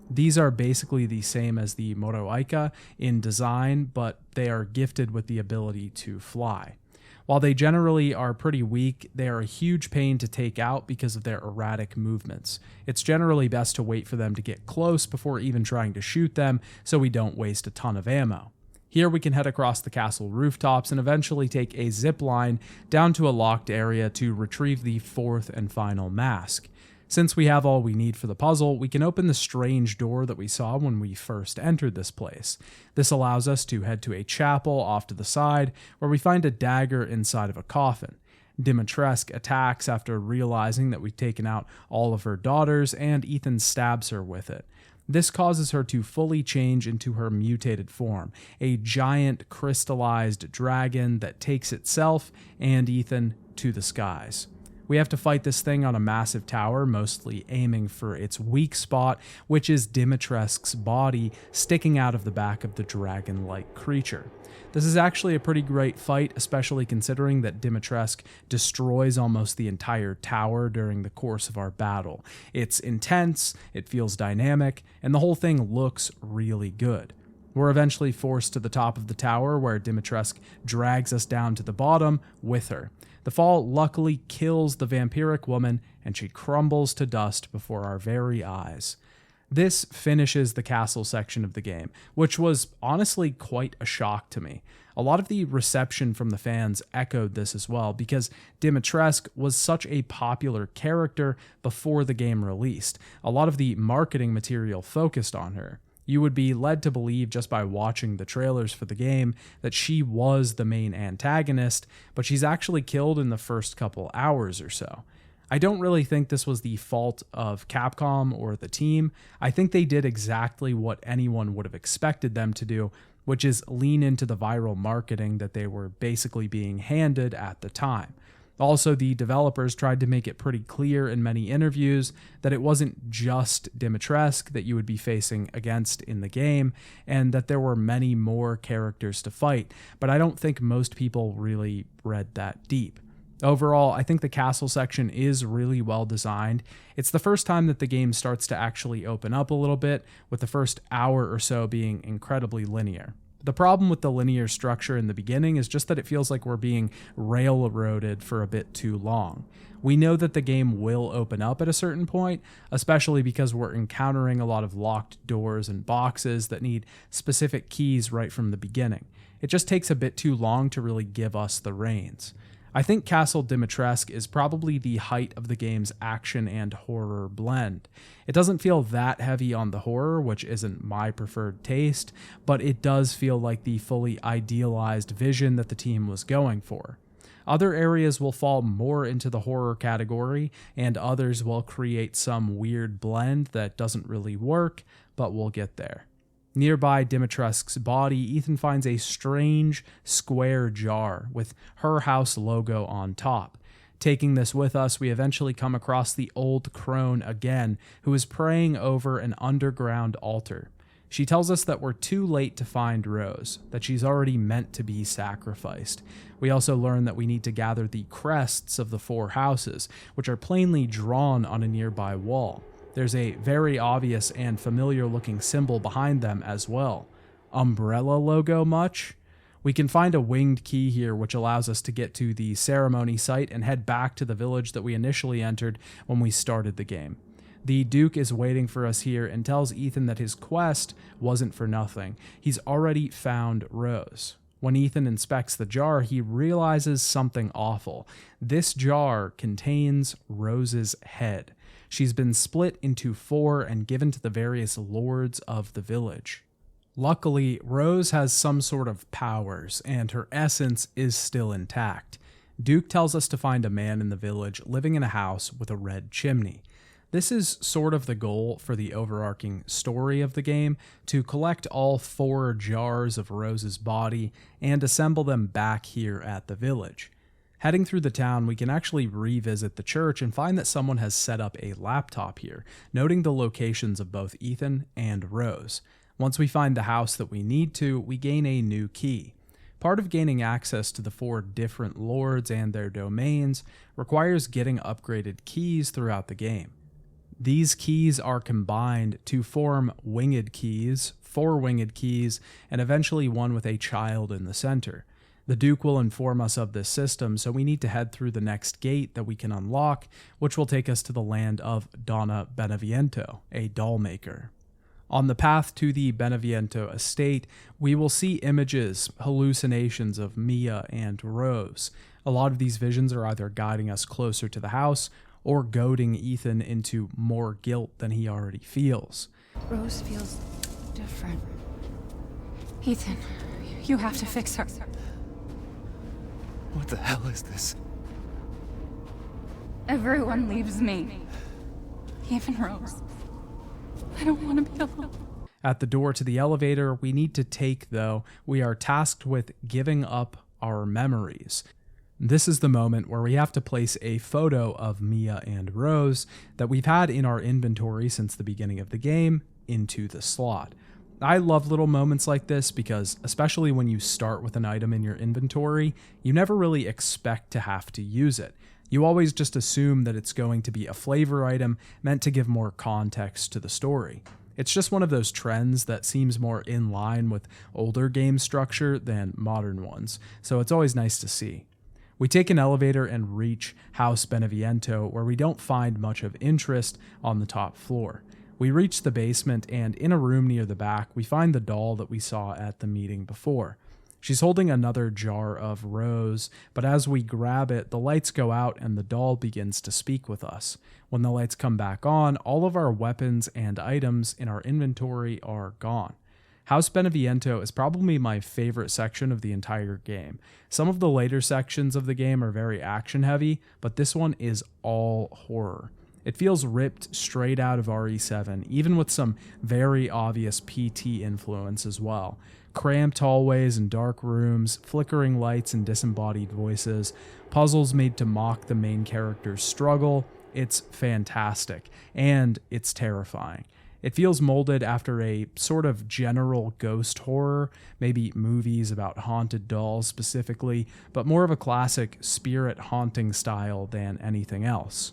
These are basically the same as the Moroaika in design, but they are gifted with the ability to fly. While they generally are pretty weak, they are a huge pain to take out because of their erratic movements. It's generally best to wait for them to get close before even trying to shoot them so we don't waste a ton of ammo. Here we can head across the castle rooftops and eventually take a zip line down to a locked area to retrieve the 4th and final mask. Since we have all we need for the puzzle, we can open the strange door that we saw when we first entered this place. This allows us to head to a chapel off to the side, where we find a dagger inside of a coffin. Dimitrescu attacks after realizing that we've taken out all of her daughters, and Ethan stabs her with it. This causes her to fully change into her mutated form, a giant crystallized dragon that takes itself and Ethan to the skies. We have to fight this thing on a massive tower, mostly aiming for its weak spot, which is Dimitrescu's body sticking out of the back of the dragon-like creature. This is actually a pretty great fight, especially considering that Dimitrescu destroys almost the entire tower during the course of our battle. It's intense, it feels dynamic, and the whole thing looks really good. We're eventually forced to the top of the tower, where Dimitrescu drags us down to the bottom with her. The fall luckily kills the vampiric woman, and she crumbles to dust before our very eyes. This finishes the castle section of the game, which was honestly quite a shock to me. A lot of the reception from the fans echoed this as well, because Dimitrescu was such a popular character before the game released. A lot of the marketing material focused on her. You would be led to believe just by watching the trailers for the game that she was the main antagonist, but she's actually killed in the first couple hours or so. I don't really think this was the fault of Capcom or the team. I think they did exactly what anyone would have expected them to do, which is lean into the viral marketing that they were basically being handed at the time. Also, the developers tried to make it pretty clear in many interviews that it wasn't just Dimitrescu that you would be facing against in the game, and that there were many more characters to fight, but I don't think most people really read that deep. Overall, I think the castle section is really well designed. It's the first time that the game starts to actually open up a little bit, with the first hour or so being incredibly linear. The problem with the linear structure in the beginning is just that it feels like we're being railroaded for a bit too long. We know that the game will open up at a certain point, especially because we're encountering a lot of locked doors and boxes that need specific keys right from the beginning. It just takes a bit too long to really give us the reins. I think Castle Dimitrescu is probably the height of the game's action and horror blend. It doesn't feel that heavy on the horror, which isn't my preferred taste, but it does feel like the fully idealized vision that the team was going for. Other areas will fall more into the horror category, and others will create some weird blend that doesn't really work, but we'll get there. Nearby Dimitrescu's body, Ethan finds a strange square jar with her house logo on top. Taking this with us, we eventually come across the old crone again, who is praying over an underground altar. She tells us that we're too late to find Rose, that she's already meant to be sacrificed. We also learn that we need to gather the crests of the 4 houses, which are plainly drawn on a nearby wall. There's a very obvious and familiar-looking symbol behind them as well. Umbrella logo much? We can find a winged key here which allows us to get to the ceremony site and head back to the village that we initially entered when we started the game. The Duke is waiting for us here and tells Ethan that his quest wasn't for nothing. He's already found Rose. When Ethan inspects the jar, he realizes something awful. This jar contains Rose's head. She's been split into 4 and given to the various lords of the village. Luckily, Rose has some sort of powers, and her essence is still intact. Duke tells us to find a man in the village living in a house with a red chimney. This is sort of the goal for the overarching story of the game, to collect all 4 jars of Rose's body and assemble them back here at the village. Heading through the town, we can actually revisit the church and find that someone has set up a laptop here, noting the locations of both Ethan and Rose. Once we find the house that we need to, we gain a new key. Part of gaining access to the 4 different lords and their domains requires getting upgraded keys throughout the game. These keys are combined to form winged keys, 4 winged keys, and eventually one with a child in the center. The Duke will inform us of this system, so we need to head through the next gate that we can unlock, which will take us to the land of Donna Beneviento, a doll maker. On the path to the Beneviento estate, we will see images, hallucinations of Mia and Rose. A lot of these visions are either guiding us closer to the house or goading Ethan into more guilt than he already feels. Rose feels different. Ethan, you have to fix her. What the hell is this? Everyone leaves me. Even Rose. I don't want to be alone. At the door to the elevator we need to take, though, we are tasked with giving up our memories. This is the moment where we have to place a photo of Mia and Rose that we've had in our inventory since the beginning of the game into the slot. I love little moments like this because, especially when you start with an item in your inventory, you never really expect to have to use it. You always just assume that it's going to be a flavor item meant to give more context to the story. It's just one of those trends that seems more in line with older game structure than modern ones, so it's always nice to see. We take an elevator and reach House Beneviento, where we don't find much of interest on the top floor. We reach the basement, and in a room near the back, we find the doll that we saw at the meeting before. She's holding another jar of rose, but as we grab it, the lights go out and the doll begins to speak with us. When the lights come back on, all of our weapons and items in our inventory are gone. House Beneviento is probably my favorite section of the entire game. Some of the later sections of the game are very action-heavy, but this one is all horror. It feels ripped straight out of RE7, even with some very obvious PT influence as well. Cramped hallways and dark rooms, flickering lights and disembodied voices, puzzles made to mock the main character's struggle. It's fantastic, and it's terrifying. It feels molded after a sort of general ghost horror, maybe movies about haunted dolls specifically, but more of a classic spirit haunting style than anything else.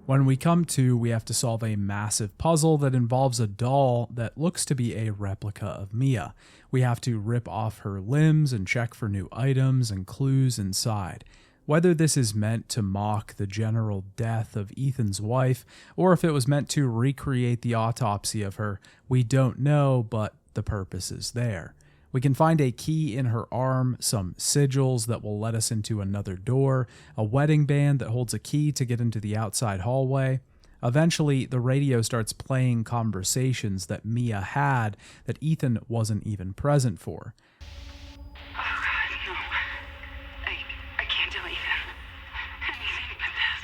When we come to, we have to solve a massive puzzle that involves a doll that looks to be a replica of Mia. We have to rip off her limbs and check for new items and clues inside. Whether this is meant to mock the general death of Ethan's wife, or if it was meant to recreate the autopsy of her, we don't know, but the purpose is there. We can find a key in her arm, some sigils that will let us into another door, a wedding band that holds a key to get into the outside hallway. Eventually, the radio starts playing conversations that Mia had that Ethan wasn't even present for. Oh God, no. I can't do anything. Anything but this.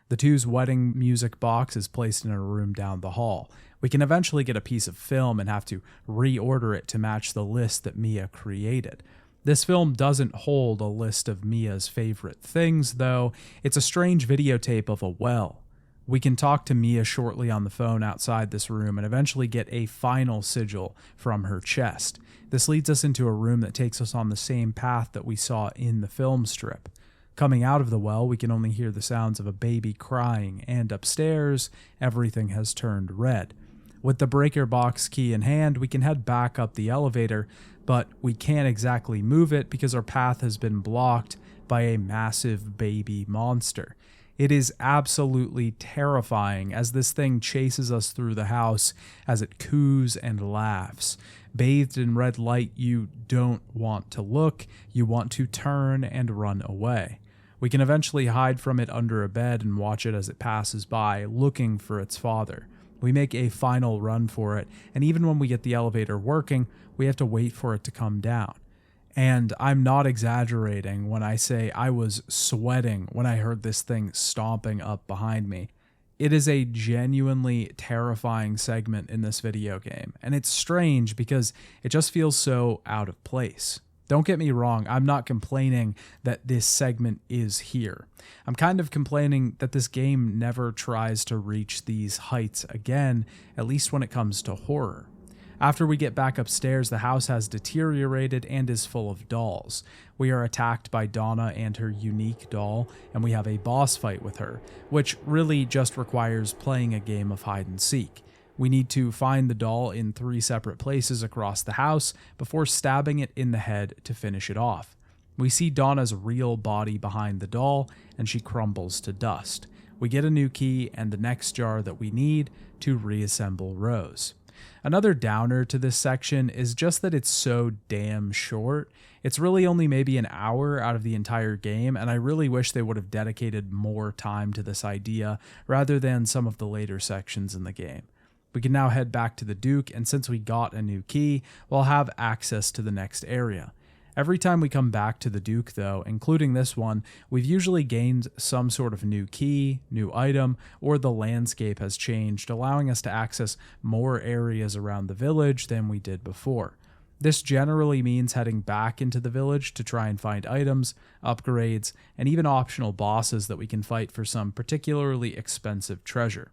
The two's wedding music box is placed in a room down the hall. We can eventually get a piece of film and have to reorder it to match the list that Mia created. This film doesn't hold a list of Mia's favorite things, though. It's a strange videotape of a well. We can talk to Mia shortly on the phone outside this room and eventually get a final sigil from her chest. This leads us into a room that takes us on the same path that we saw in the film strip. Coming out of the well, we can only hear the sounds of a baby crying, and upstairs, everything has turned red. With the breaker box key in hand, we can head back up the elevator, but we can't exactly move it because our path has been blocked by a massive baby monster. It is absolutely terrifying as this thing chases us through the house as it coos and laughs. Bathed in red light, you don't want to look, you want to turn and run away. We can eventually hide from it under a bed and watch it as it passes by, looking for its father. We make a final run for it, and even when we get the elevator working, we have to wait for it to come down. And I'm not exaggerating when I say I was sweating when I heard this thing stomping up behind me. It is a genuinely terrifying segment in this video game, and it's strange because it just feels so out of place. Don't get me wrong, I'm not complaining that this segment is here. I'm kind of complaining that this game never tries to reach these heights again, at least when it comes to horror. After we get back upstairs, the house has deteriorated and is full of dolls. We are attacked by Donna and her unique doll, and we have a boss fight with her, which really just requires playing a game of hide and seek. We need to find the doll in 3 separate places across the house before stabbing it in the head to finish it off. We see Donna's real body behind the doll, and she crumbles to dust. We get a new key and the next jar that we need to reassemble Rose. Another downer to this section is just that it's so damn short. It's really only maybe an hour out of the entire game, and I really wish they would have dedicated more time to this idea rather than some of the later sections in the game. We can now head back to the Duke, and since we got a new key, we'll have access to the next area. Every time we come back to the Duke, though, including this one, we've usually gained some sort of new key, new item, or the landscape has changed, allowing us to access more areas around the village than we did before. This generally means heading back into the village to try and find items, upgrades, and even optional bosses that we can fight for some particularly expensive treasure.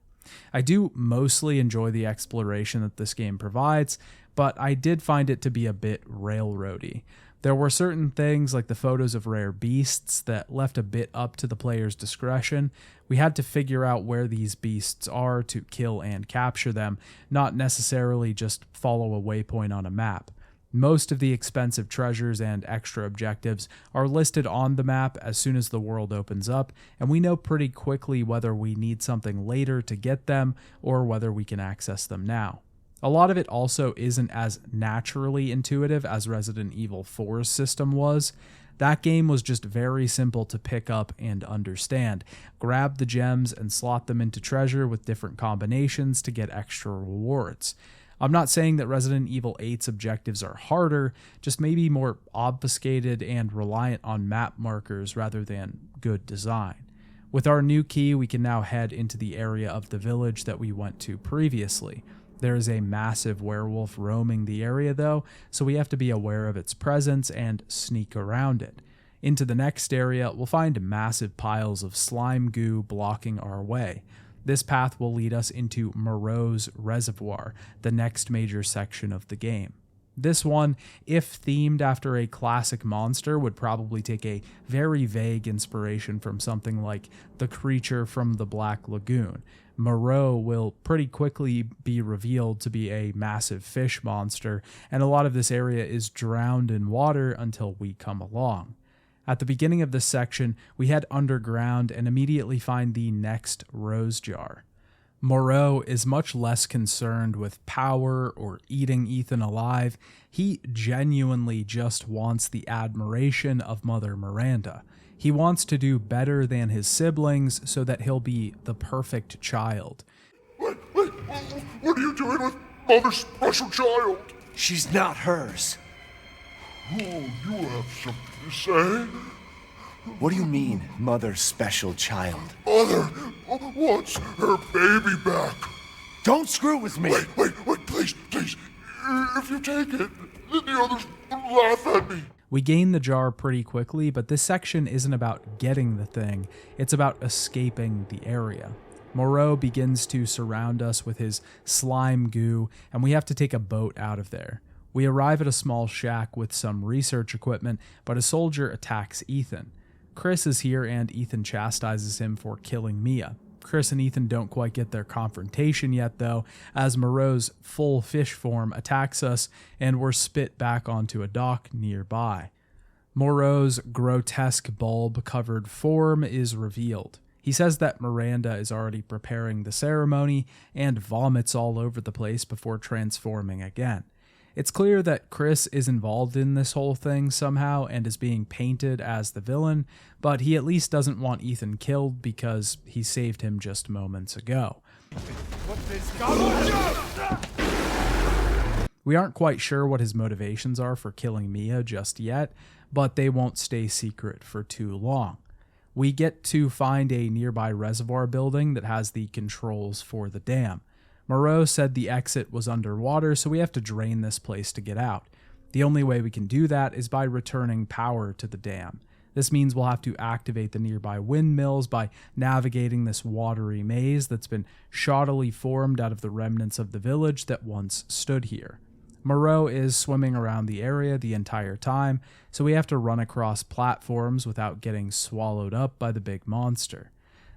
I do mostly enjoy the exploration that this game provides, but I did find it to be a bit railroady. There were certain things like the photos of rare beasts that left a bit up to the player's discretion. We had to figure out where these beasts are to kill and capture them, not necessarily just follow a waypoint on a map. Most of the expensive treasures and extra objectives are listed on the map as soon as the world opens up, and we know pretty quickly whether we need something later to get them or whether we can access them now. A lot of it also isn't as naturally intuitive as Resident Evil 4's system was. That game was just very simple to pick up and understand. Grab the gems and slot them into treasure with different combinations to get extra rewards. I'm not saying that Resident Evil 8's objectives are harder, just maybe more obfuscated and reliant on map markers rather than good design. With our new key, we can now head into the area of the village that we went to previously. There is a massive werewolf roaming the area though, so we have to be aware of its presence and sneak around it. Into the next area, we'll find massive piles of slime goo blocking our way. This path will lead us into Moreau's Reservoir, the next major section of the game. This one, if themed after a classic monster, would probably take a very vague inspiration from something like the creature from the Black Lagoon. Moreau will pretty quickly be revealed to be a massive fish monster, and a lot of this area is drowned in water until we come along. At the beginning of this section, we head underground and immediately find the next rose jar. Moreau is much less concerned with power or eating Ethan alive. He genuinely just wants the admiration of Mother Miranda. He wants to do better than his siblings so that he'll be the perfect child. Wait, what are you doing with Mother's special child? She's not hers. Oh, you have something to say? What do you mean, Mother's special child? Mother wants her baby back. Don't screw with me! Wait, please. If you take it, then the others will laugh at me. We gain the jar pretty quickly, but this section isn't about getting the thing, it's about escaping the area. Moreau begins to surround us with his slime goo, and we have to take a boat out of there. We arrive at a small shack with some research equipment, but a soldier attacks Ethan. Chris is here and Ethan chastises him for killing Mia. Chris and Ethan don't quite get their confrontation yet though, as Moreau's full fish form attacks us and we're spit back onto a dock nearby. Moreau's grotesque bulb-covered form is revealed. He says that Miranda is already preparing the ceremony and vomits all over the place before transforming again. It's clear that Chris is involved in this whole thing somehow and is being painted as the villain, but he at least doesn't want Ethan killed because he saved him just moments ago. We aren't quite sure what his motivations are for killing Mia just yet, but they won't stay secret for too long. We get to find a nearby reservoir building that has the controls for the dam. Moreau said the exit was underwater, so we have to drain this place to get out. The only way we can do that is by returning power to the dam. This means we'll have to activate the nearby windmills by navigating this watery maze that's been shoddily formed out of the remnants of the village that once stood here. Moreau is swimming around the area the entire time, so we have to run across platforms without getting swallowed up by the big monster.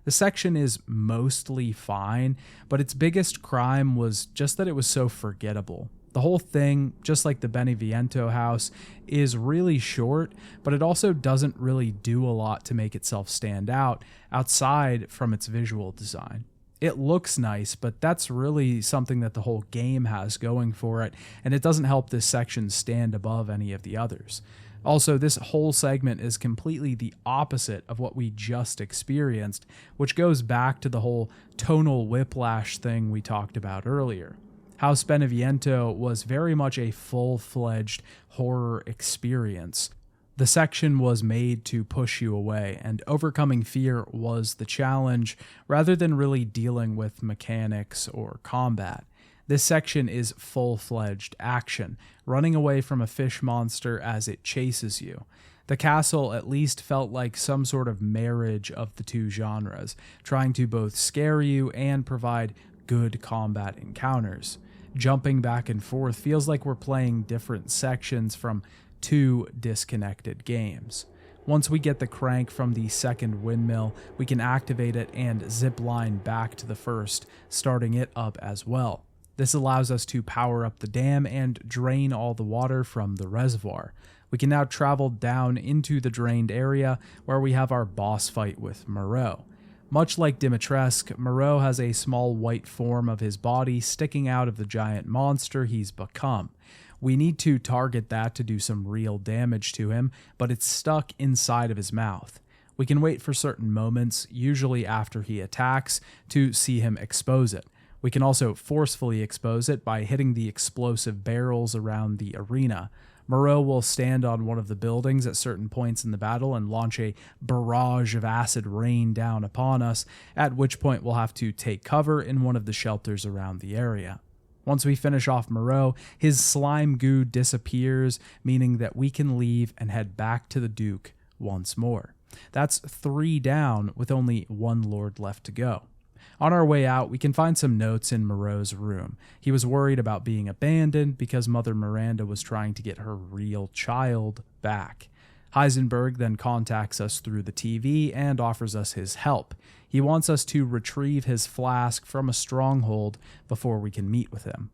The section is mostly fine, but its biggest crime was just that it was so forgettable. The whole thing, just like the Beneviento house, is really short, but it also doesn't really do a lot to make itself stand out outside from its visual design. It looks nice, but that's really something that the whole game has going for it, and it doesn't help this section stand above any of the others. Also, this whole segment is completely the opposite of what we just experienced, which goes back to the whole tonal whiplash thing we talked about earlier. House Beneviento was very much a full-fledged horror experience. The section was made to push you away, and overcoming fear was the challenge, rather than really dealing with mechanics or combat. This section is full-fledged action, running away from a fish monster as it chases you. The castle at least felt like some sort of marriage of the two genres, trying to both scare you and provide good combat encounters. Jumping back and forth feels like we're playing different sections from two disconnected games. Once we get the crank from the second windmill, we can activate it and zip line back to the first, starting it up as well. This allows us to power up the dam and drain all the water from the reservoir. We can now travel down into the drained area where we have our boss fight with Moreau. Much like Dimitrescu, Moreau has a small white form of his body sticking out of the giant monster he's become. We need to target that to do some real damage to him, but it's stuck inside of his mouth. We can wait for certain moments, usually after he attacks, to see him expose it. We can also forcefully expose it by hitting the explosive barrels around the arena. Moreau will stand on one of the buildings at certain points in the battle and launch a barrage of acid rain down upon us, at which point we'll have to take cover in one of the shelters around the area. Once we finish off Moreau, his slime goo disappears, meaning that we can leave and head back to the Duke once more. That's 3 down with only 1 Lord left to go. On our way out, we can find some notes in Moreau's room. He was worried about being abandoned because Mother Miranda was trying to get her real child back. Heisenberg then contacts us through the TV and offers us his help. He wants us to retrieve his flask from a stronghold before we can meet with him.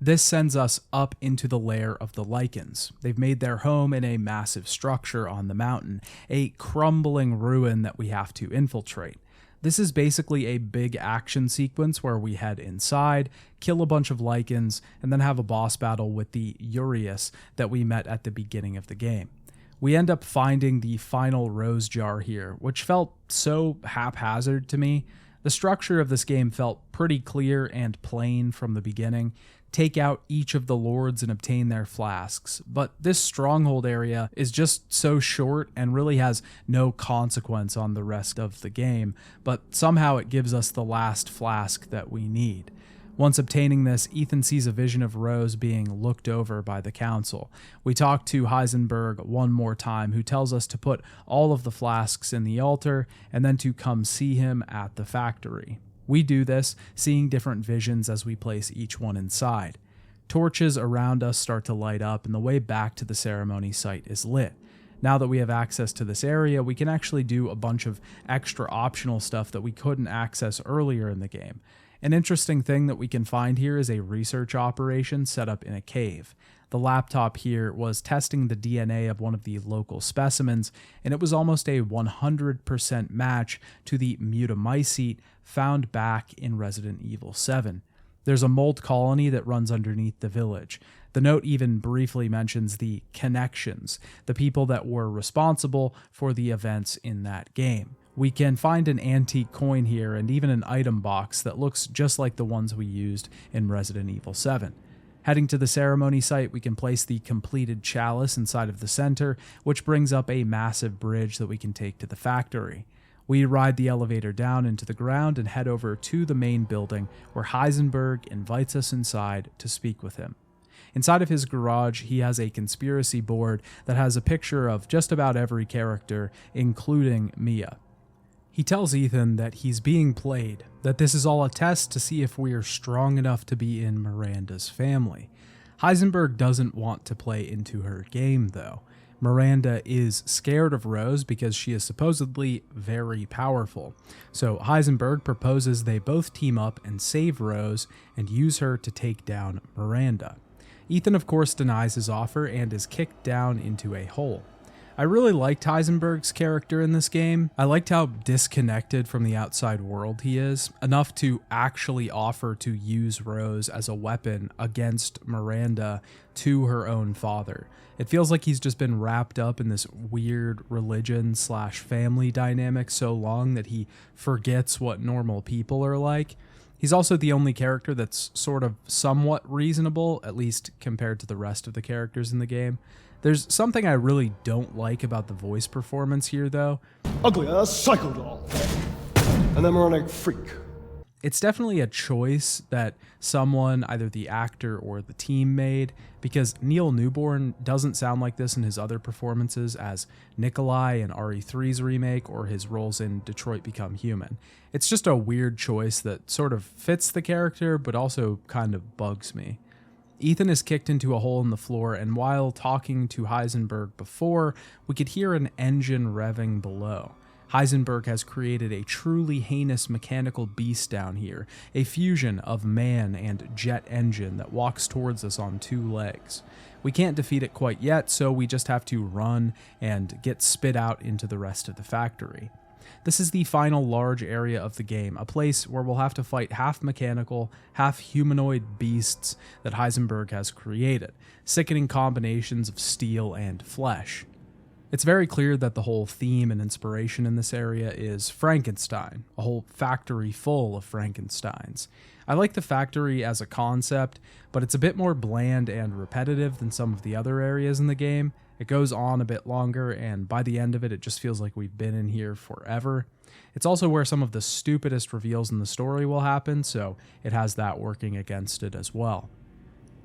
This sends us up into the lair of the Lycans. They've made their home in a massive structure on the mountain, a crumbling ruin that we have to infiltrate. This is basically a big action sequence where we head inside, kill a bunch of Lycans, and then have a boss battle with the Urius that we met at the beginning of the game. We end up finding the final rose jar here, which felt so haphazard to me. The structure of this game felt pretty clear and plain from the beginning. Take out each of the lords and obtain their flasks. But this stronghold area is just so short and really has no consequence on the rest of the game, but somehow it gives us the last flask that we need. Once obtaining this, Ethan sees a vision of Rose being looked over by the council. We talk to Heisenberg one more time, who tells us to put all of the flasks in the altar and then to come see him at the factory. We do this, seeing different visions as we place each one inside. Torches around us start to light up, and the way back to the ceremony site is lit. Now that we have access to this area, we can actually do a bunch of extra optional stuff that we couldn't access earlier in the game. An interesting thing that we can find here is a research operation set up in a cave. The laptop here was testing the DNA of one of the local specimens, and it was almost a 100% match to the mutamycete found back in Resident Evil 7. There's a mold colony that runs underneath the village. The note even briefly mentions the connections, the people that were responsible for the events in that game. We can find an antique coin here and even an item box that looks just like the ones we used in Resident Evil 7. Heading to the ceremony site, we can place the completed chalice inside of the center, which brings up a massive bridge that we can take to the factory. We ride the elevator down into the ground and head over to the main building, where Heisenberg invites us inside to speak with him. Inside of his garage, he has a conspiracy board that has a picture of just about every character, including Mia. He tells Ethan that he's being played, that this is all a test to see if we are strong enough to be in Miranda's family. Heisenberg doesn't want to play into her game, though. Miranda is scared of Rose because she is supposedly very powerful. So Heisenberg proposes they both team up and save Rose and use her to take down Miranda. Ethan, of course, denies his offer and is kicked down into a hole. I really liked Heisenberg's character in this game. I liked how disconnected from the outside world he is, enough to actually offer to use Rose as a weapon against Miranda to her own father. It feels like he's just been wrapped up in this weird religion/family dynamic so long that he forgets what normal people are like. He's also the only character that's sort of somewhat reasonable, at least compared to the rest of the characters in the game. There's something I really don't like about the voice performance here, though. Ugly as psycho doll. And then moronic freak. It's definitely a choice that someone, either the actor or the team, made, because Neil Newborn doesn't sound like this in his other performances as Nikolai in RE3's remake or his roles in Detroit Become Human. It's just a weird choice that sort of fits the character, but also kind of bugs me. Ethan is kicked into a hole in the floor, and while talking to Heisenberg before, we could hear an engine revving below. Heisenberg has created a truly heinous mechanical beast down here, a fusion of man and jet engine that walks towards us on 2 legs. We can't defeat it quite yet, so we just have to run and get spit out into the rest of the factory. This is the final large area of the game, a place where we'll have to fight half mechanical, half humanoid beasts that Heisenberg has created, sickening combinations of steel and flesh. It's very clear that the whole theme and inspiration in this area is Frankenstein, a whole factory full of Frankensteins. I like the factory as a concept, but it's a bit more bland and repetitive than some of the other areas in the game. It goes on a bit longer, and by the end of it, it just feels like we've been in here forever. It's also where some of the stupidest reveals in the story will happen, so it has that working against it as well.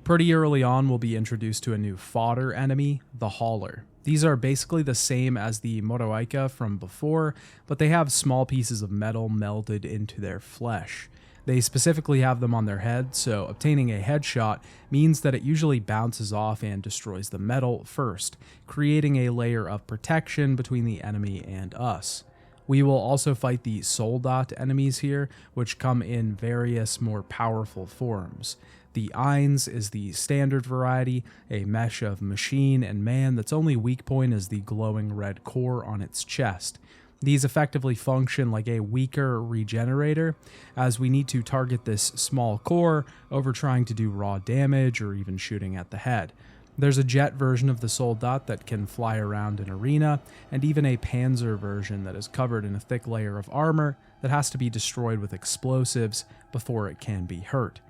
Pretty early on, we'll be introduced to a new fodder enemy, the Hauler. These are basically the same as the Moroaika from before, but they have small pieces of metal melded into their flesh. They specifically have them on their head, so obtaining a headshot means that it usually bounces off and destroys the metal first, creating a layer of protection between the enemy and us. We will also fight the Soldat enemies here, which come in various more powerful forms. The Eins is the standard variety, a mesh of machine and man that's only weak point is the glowing red core on its chest. These effectively function like a weaker regenerator, as we need to target this small core over trying to do raw damage or even shooting at the head. There's a jet version of the Soldat that can fly around an arena, and even a Panzer version that is covered in a thick layer of armor that has to be destroyed with explosives before it can be hurt.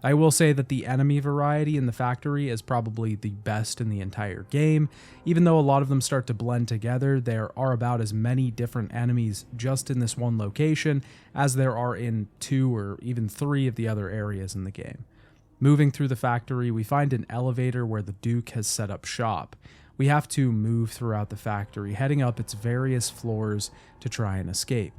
I will say that the enemy variety in the factory is probably the best in the entire game. Even though a lot of them start to blend together, there are about as many different enemies just in this one location as there are in 2 or even 3 of the other areas in the game. Moving through the factory, we find an elevator where the Duke has set up shop. We have to move throughout the factory, heading up its various floors to try and escape.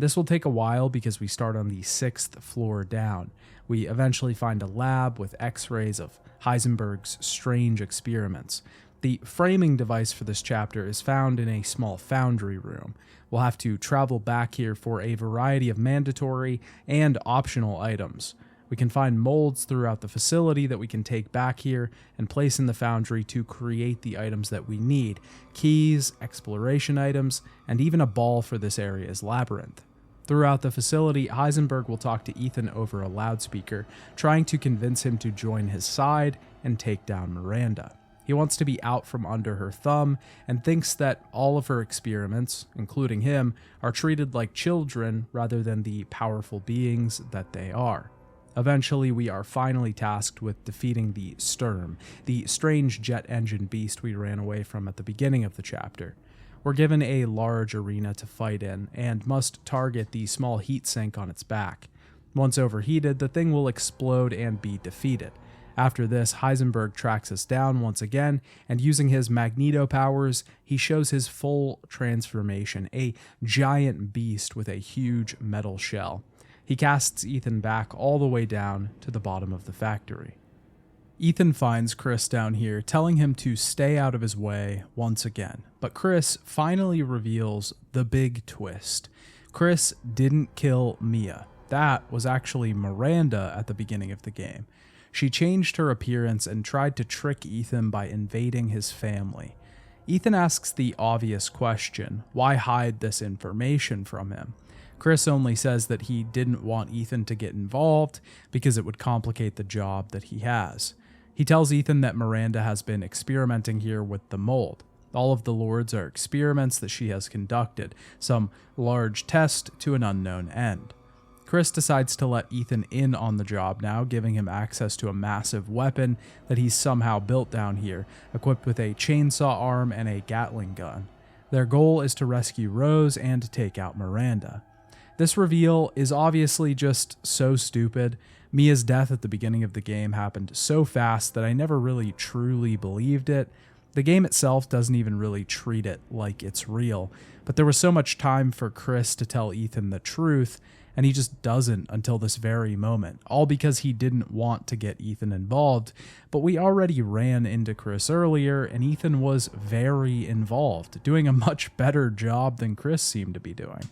This will take a while because we start on the 6th floor down. We eventually find a lab with x-rays of Heisenberg's strange experiments. The framing device for this chapter is found in a small foundry room. We'll have to travel back here for a variety of mandatory and optional items. We can find molds throughout the facility that we can take back here and place in the foundry to create the items that we need, keys, exploration items, and even a ball for this area's labyrinth. Throughout the facility, Heisenberg will talk to Ethan over a loudspeaker, trying to convince him to join his side and take down Miranda. He wants to be out from under her thumb and thinks that all of her experiments, including him, are treated like children rather than the powerful beings that they are. Eventually, we are finally tasked with defeating the Sturm, the strange jet engine beast we ran away from at the beginning of the chapter. We're given a large arena to fight in, and must target the small heat sink on its back. Once overheated, the thing will explode and be defeated. After this, Heisenberg tracks us down once again, and using his magneto powers, he shows his full transformation, a giant beast with a huge metal shell. He casts Ethan back all the way down to the bottom of the factory. Ethan finds Chris down here, telling him to stay out of his way once again. But Chris finally reveals the big twist. Chris didn't kill Mia. That was actually Miranda at the beginning of the game. She changed her appearance and tried to trick Ethan by invading his family. Ethan asks the obvious question, why hide this information from him? Chris only says that he didn't want Ethan to get involved because it would complicate the job that he has. He tells Ethan that Miranda has been experimenting here with the mold. All of the lords are experiments that she has conducted, some large test to an unknown end. Chris decides to let Ethan in on the job now, giving him access to a massive weapon that he's somehow built down here, equipped with a chainsaw arm and a Gatling gun. Their goal is to rescue Rose and take out Miranda. This reveal is obviously just so stupid. Mia's death at the beginning of the game happened so fast that I never really truly believed it. The game itself doesn't even really treat it like it's real, but there was so much time for Chris to tell Ethan the truth, and he just doesn't until this very moment, all because he didn't want to get Ethan involved. But we already ran into Chris earlier, and Ethan was very involved, doing a much better job than Chris seemed to be doing.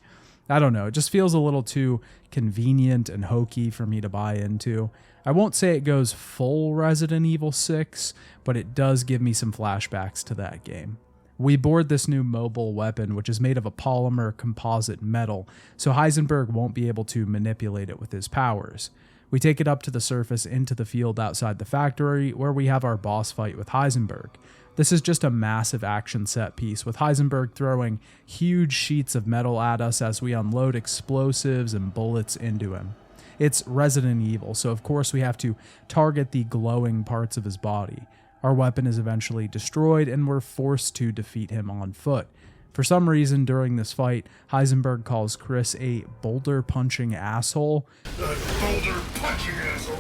I don't know, it just feels a little too convenient and hokey for me to buy into. I won't say it goes full Resident Evil 6, but it does give me some flashbacks to that game. We board this new mobile weapon, which is made of a polymer composite metal, so Heisenberg won't be able to manipulate it with his powers. We take it up to the surface into the field outside the factory, where we have our boss fight with Heisenberg. This is just a massive action set piece, with Heisenberg throwing huge sheets of metal at us as we unload explosives and bullets into him. It's Resident Evil, so of course we have to target the glowing parts of his body. Our weapon is eventually destroyed, and we're forced to defeat him on foot. For some reason, during this fight, Heisenberg calls Chris a boulder-punching asshole. Boulder-punching asshole!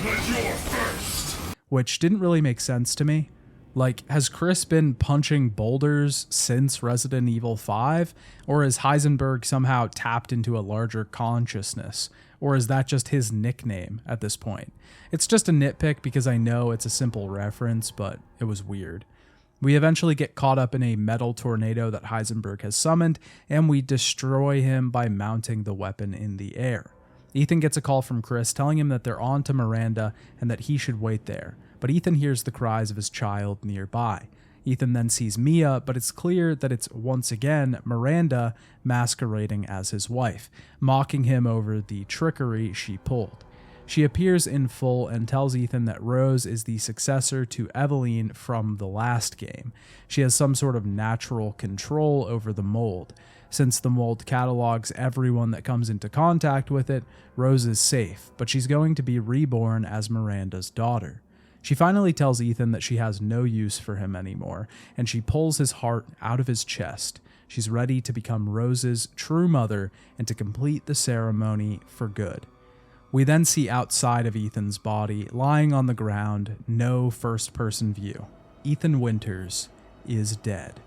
You're first! Which didn't really make sense to me. Like, has Chris been punching boulders since Resident Evil 5? Or has Heisenberg somehow tapped into a larger consciousness? Or is that just his nickname at this point? It's just a nitpick because I know it's a simple reference, but it was weird. We eventually get caught up in a metal tornado that Heisenberg has summoned, and we destroy him by mounting the weapon in the air. Ethan gets a call from Chris telling him that they're on to Miranda and that he should wait there. But Ethan hears the cries of his child nearby. Ethan then sees Mia, but it's clear that it's once again Miranda masquerading as his wife, mocking him over the trickery she pulled. She appears in full and tells Ethan that Rose is the successor to Eveline from the last game. She has some sort of natural control over the mold. Since the mold catalogs everyone that comes into contact with it, Rose is safe, but she's going to be reborn as Miranda's daughter. She finally tells Ethan that she has no use for him anymore, and she pulls his heart out of his chest. She's ready to become Rose's true mother and to complete the ceremony for good. We then see outside of Ethan's body, lying on the ground, no first-person view. Ethan Winters is dead.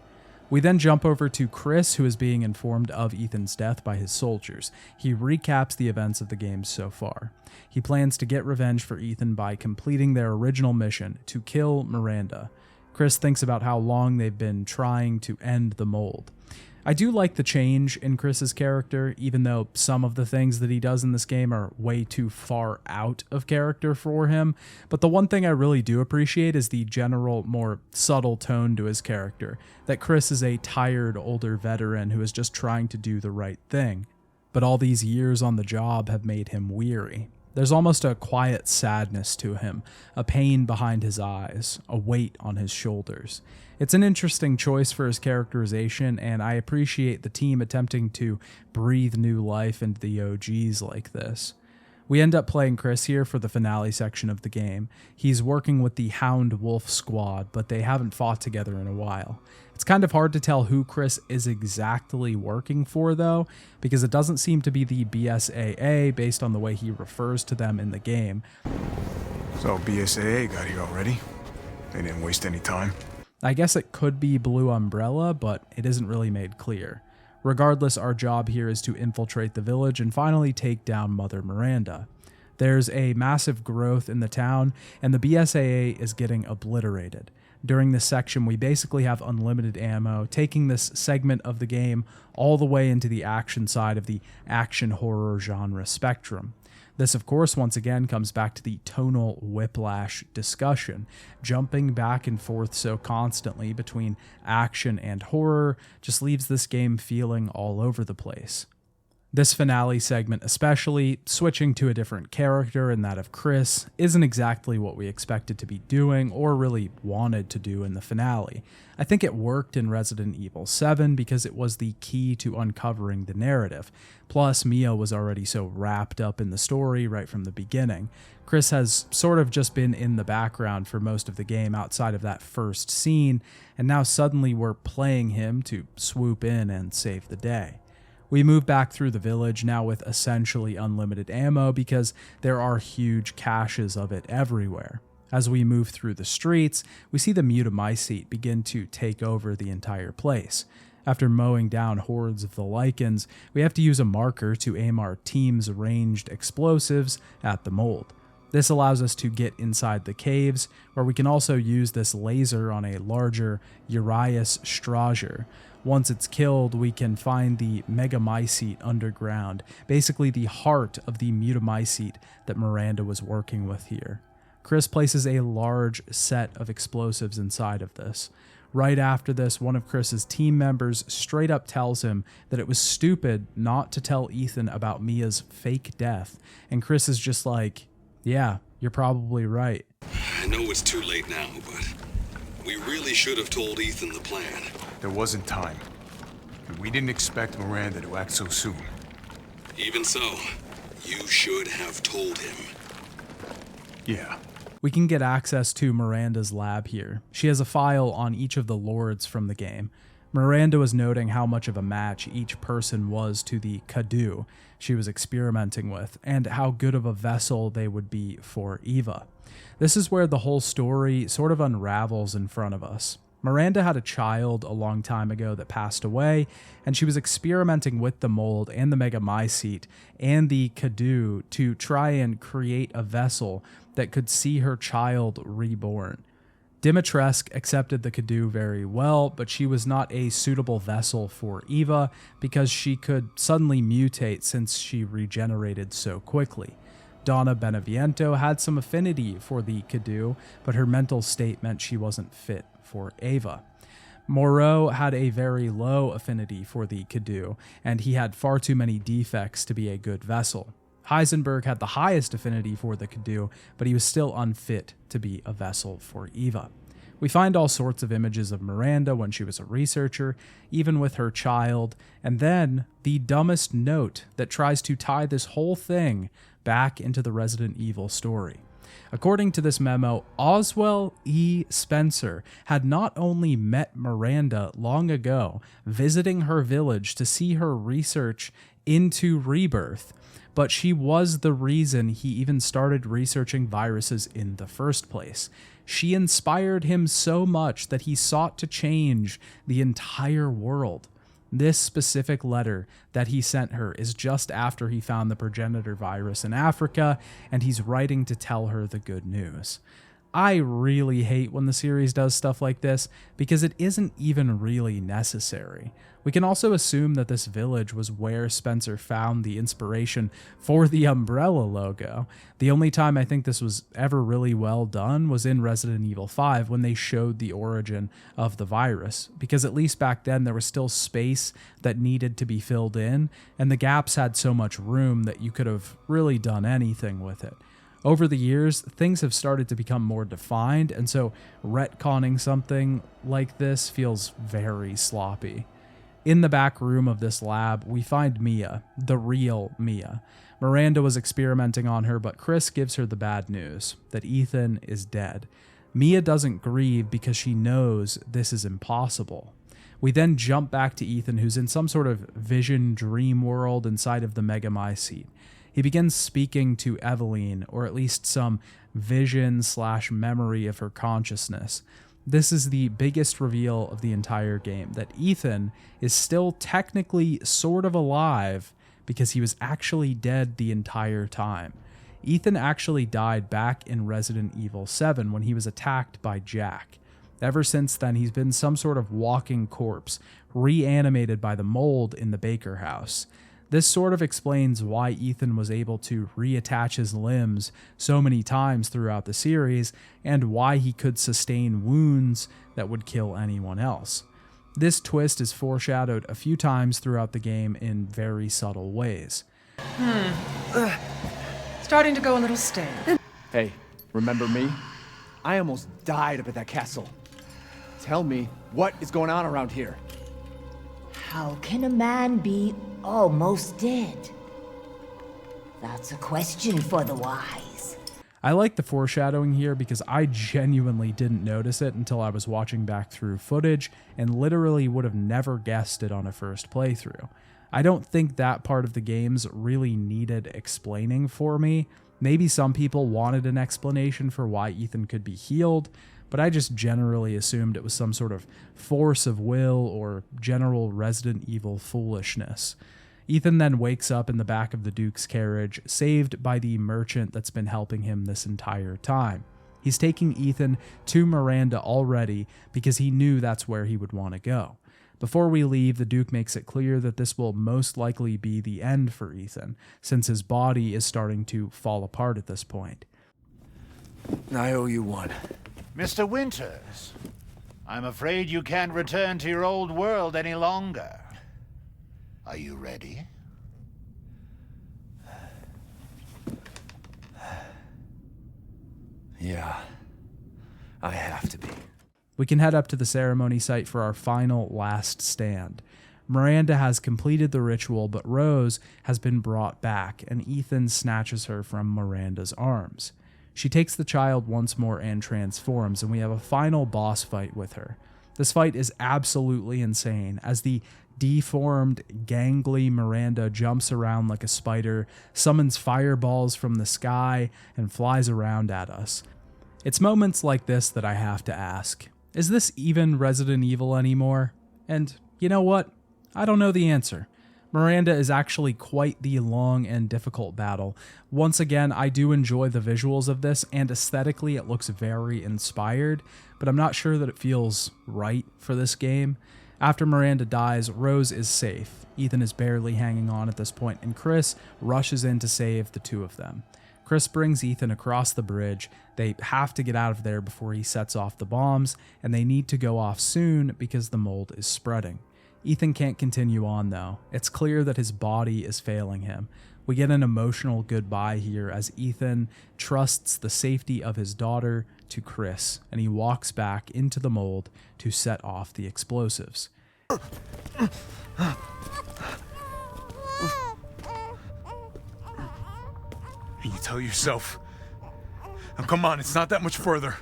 We then jump over to Chris, who is being informed of Ethan's death by his soldiers. He recaps the events of the game so far. He plans to get revenge for Ethan by completing their original mission, to kill Miranda. Chris thinks about how long they've been trying to end the mold. I do like the change in Chris's character, even though some of the things that he does in this game are way too far out of character for him. But the one thing I really do appreciate is the general, more subtle tone to his character, that Chris is a tired, older veteran who is just trying to do the right thing. But all these years on the job have made him weary. There's almost a quiet sadness to him, a pain behind his eyes, a weight on his shoulders. It's an interesting choice for his characterization, and I appreciate the team attempting to breathe new life into the OGs like this. We end up playing Chris here for the finale section of the game. He's working with the Hound Wolf squad, but they haven't fought together in a while. It's kind of hard to tell who Chris is exactly working for, though, because it doesn't seem to be the BSAA based on the way he refers to them in the game. So BSAA got here already? They didn't waste any time? I guess it could be Blue Umbrella, but it isn't really made clear. Regardless, our job here is to infiltrate the village and finally take down Mother Miranda. There's a massive growth in the town, and the BSAA is getting obliterated. During this section, we basically have unlimited ammo, taking this segment of the game all the way into the action side of the action horror genre spectrum. This, of course, once again comes back to the tonal whiplash discussion. Jumping back and forth so constantly between action and horror just leaves this game feeling all over the place. This finale segment especially, switching to a different character in that of Chris, isn't exactly what we expected to be doing or really wanted to do in the finale. I think it worked in Resident Evil 7 because it was the key to uncovering the narrative. Plus, Mia was already so wrapped up in the story right from the beginning. Chris has sort of just been in the background for most of the game outside of that first scene, and now suddenly we're playing him to swoop in and save the day. We move back through the village now with essentially unlimited ammo because there are huge caches of it everywhere. As we move through the streets, we see the Mutamycete begin to take over the entire place. After mowing down hordes of the Lycans, we have to use a marker to aim our team's ranged explosives at the mold. This allows us to get inside the caves, where we can also use this laser on a larger Urias Strasser. Once it's killed, we can find the Megamycete underground, basically the heart of the Mutamycete that Miranda was working with here. Chris places a large set of explosives inside of this. Right after this, one of Chris's team members straight up tells him that it was stupid not to tell Ethan about Mia's fake death, and Chris is just like, yeah, you're probably right. I know it's too late now, but we really should have told Ethan the plan. There wasn't time. We didn't expect Miranda to act so soon. Even so, you should have told him. Yeah. We can get access to Miranda's lab here. She has a file on each of the lords from the game. Miranda was noting how much of a match each person was to the Kadu she was experimenting with, and how good of a vessel they would be for Eva. This is where the whole story sort of unravels in front of us. Miranda had a child a long time ago that passed away, and she was experimenting with the mold and the Megamycete and the Kadu to try and create a vessel that could see her child reborn. Dimitrescu accepted the Kadu very well, but she was not a suitable vessel for Eva because she could suddenly mutate since she regenerated so quickly. Donna Beneviento had some affinity for the Kadu, but her mental state meant she wasn't fit for Eva. Moreau had a very low affinity for the Kadu, and he had far too many defects to be a good vessel. Heisenberg had the highest affinity for the Kadu, but he was still unfit to be a vessel for Eva. We find all sorts of images of Miranda when she was a researcher, even with her child, and then the dumbest note that tries to tie this whole thing back into the Resident Evil story. According to this memo, Oswell E. Spencer had not only met Miranda long ago, visiting her village to see her research into Rebirth, but she was the reason he even started researching viruses in the first place. She inspired him so much that he sought to change the entire world. This specific letter that he sent her is just after he found the progenitor virus in Africa, and he's writing to tell her the good news. I really hate when the series does stuff like this because it isn't even really necessary. We can also assume that this village was where Spencer found the inspiration for the Umbrella logo. The only time I think this was ever really well done was in Resident Evil 5 when they showed the origin of the virus, because at least back then there was still space that needed to be filled in, and the gaps had so much room that you could have really done anything with it. Over the years, things have started to become more defined, and so retconning something like this feels very sloppy. In the back room of this lab, we find Mia, the real Mia. Miranda was experimenting on her, but Chris gives her the bad news, that Ethan is dead. Mia doesn't grieve because she knows this is impossible. We then jump back to Ethan, who's in some sort of vision dream world inside of the Megamycete. He begins speaking to Eveline, or at least some vision/memory of her consciousness. This is the biggest reveal of the entire game, that Ethan is still technically sort of alive because he was actually dead the entire time. Ethan actually died back in Resident Evil 7 when he was attacked by Jack. Ever since then, he's been some sort of walking corpse, reanimated by the mold in the Baker house. This sort of explains why Ethan was able to reattach his limbs so many times throughout the series, and why he could sustain wounds that would kill anyone else. This twist is foreshadowed a few times throughout the game in very subtle ways. Starting to go a little stale. Hey, remember me? I almost died up at that castle. Tell me, what is going on around here? How can a man be almost dead? That's a question for the wise. I like the foreshadowing here because I genuinely didn't notice it until I was watching back through footage and literally would have never guessed it on a first playthrough. I don't think that part of the games really needed explaining for me. Maybe some people wanted an explanation for why Ethan could be healed, but I just generally assumed it was some sort of force of will or general Resident Evil foolishness. Ethan then wakes up in the back of the Duke's carriage, saved by the merchant that's been helping him this entire time. He's taking Ethan to Miranda already because he knew that's where he would want to go. Before we leave, the Duke makes it clear that this will most likely be the end for Ethan, since his body is starting to fall apart at this point. I owe you one. Mr. Winters, I'm afraid you can't return to your old world any longer. Are you ready? Yeah, I have to be. We can head up to the ceremony site for our final last stand. Miranda has completed the ritual, but Rose has been brought back, and Ethan snatches her from Miranda's arms. She takes the child once more and transforms, and we have a final boss fight with her. This fight is absolutely insane, as the deformed, gangly Miranda jumps around like a spider, summons fireballs from the sky, and flies around at us. It's moments like this that I have to ask, is this even Resident Evil anymore? And you know what? I don't know the answer. Miranda is actually quite the long and difficult battle. Once again, I do enjoy the visuals of this, and aesthetically it looks very inspired, but I'm not sure that it feels right for this game. After Miranda dies, Rose is safe. Ethan is barely hanging on at this point, and Chris rushes in to save the two of them. Chris brings Ethan across the bridge. They have to get out of there before he sets off the bombs, and they need to go off soon because the mold is spreading. Ethan can't continue on though. It's clear that his body is failing him. We get an emotional goodbye here as Ethan trusts the safety of his daughter to Chris, and he walks back into the mold to set off the explosives. You tell yourself. Now come on, it's not that much further.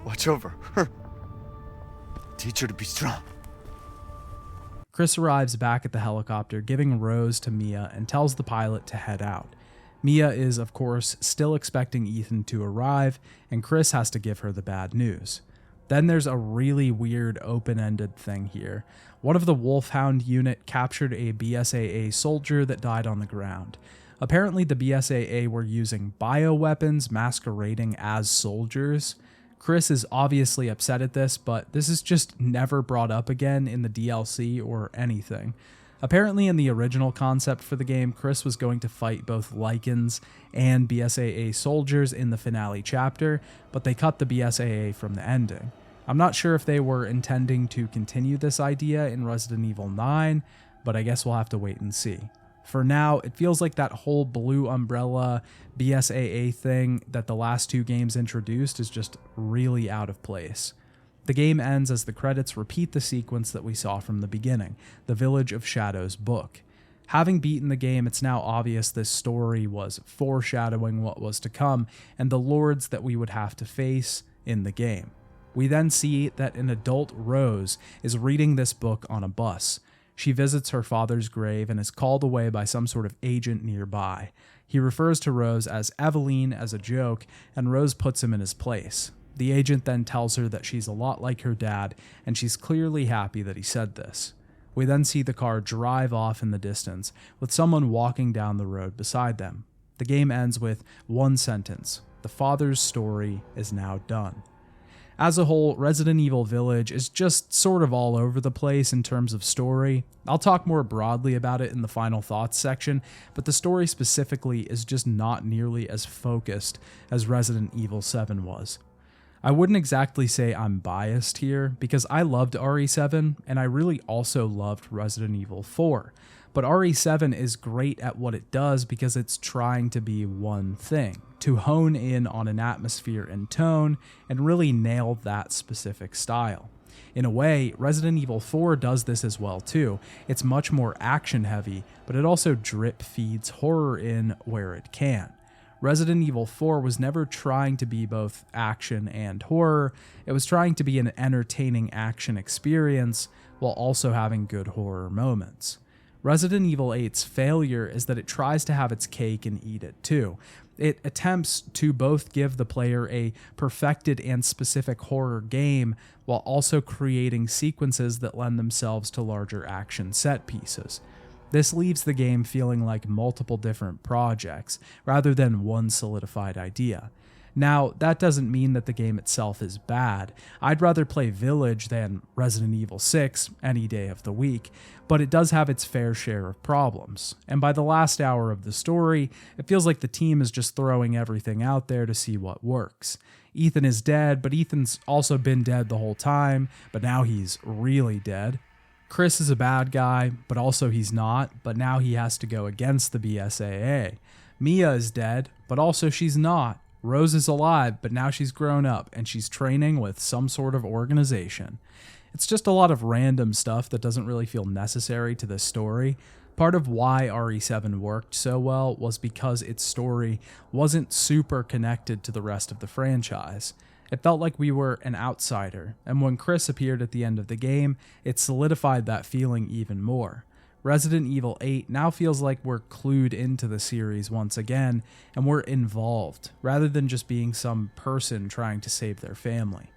Watch over her. Teach her to be strong. Chris arrives back at the helicopter, giving Rose to Mia and tells the pilot to head out. Mia is, of course, still expecting Ethan to arrive, and Chris has to give her the bad news. Then there's a really weird open-ended thing here. One of the Wolfhound unit captured a BSAA soldier that died on the ground. Apparently the BSAA were using bioweapons masquerading as soldiers. Chris is obviously upset at this, but this is just never brought up again in the DLC or anything. Apparently in the original concept for the game, Chris was going to fight both Lycans and BSAA soldiers in the finale chapter, but they cut the BSAA from the ending. I'm not sure if they were intending to continue this idea in Resident Evil 9, but I guess we'll have to wait and see. For now, it feels like that whole Blue Umbrella BSAA thing that the last two games introduced is just really out of place. The game ends as the credits repeat the sequence that we saw from the beginning, the Village of Shadows book. Having beaten the game, it's now obvious this story was foreshadowing what was to come and the lords that we would have to face in the game. We then see that an adult Rose is reading this book on a bus. She visits her father's grave and is called away by some sort of agent nearby. He refers to Rose as Eveline as a joke, and Rose puts him in his place. The agent then tells her that she's a lot like her dad, and she's clearly happy that he said this. We then see the car drive off in the distance, with someone walking down the road beside them. The game ends with one sentence: the father's story is now done. As a whole, Resident Evil Village is just sort of all over the place in terms of story. I'll talk more broadly about it in the final thoughts section, but the story specifically is just not nearly as focused as Resident Evil 7 was. I wouldn't exactly say I'm biased here, because I loved RE7, and I really also loved Resident Evil 4. But RE7 is great at what it does because it's trying to be one thing, to hone in on an atmosphere and tone, and really nail that specific style. In a way, Resident Evil 4 does this as well too. It's much more action heavy, but it also drip feeds horror in where it can. Resident Evil 4 was never trying to be both action and horror. It was trying to be an entertaining action experience while also having good horror moments. Resident Evil 8's failure is that it tries to have its cake and eat it too. It attempts to both give the player a perfected and specific horror game while also creating sequences that lend themselves to larger action set pieces. This leaves the game feeling like multiple different projects, rather than one solidified idea. Now, that doesn't mean that the game itself is bad. I'd rather play Village than Resident Evil 6 any day of the week, but it does have its fair share of problems. And by the last hour of the story, it feels like the team is just throwing everything out there to see what works. Ethan is dead, but Ethan's also been dead the whole time, but now he's really dead. Chris is a bad guy, but also he's not, but now he has to go against the BSAA. Mia is dead, but also she's not. Rose is alive, but now she's grown up and she's training with some sort of organization. It's just a lot of random stuff that doesn't really feel necessary to the story. Part of why RE7 worked so well was because its story wasn't super connected to the rest of the franchise. It felt like we were an outsider, and when Chris appeared at the end of the game, it solidified that feeling even more. Resident Evil 8 now feels like we're clued into the series once again, and we're involved, rather than just being some person trying to save their family.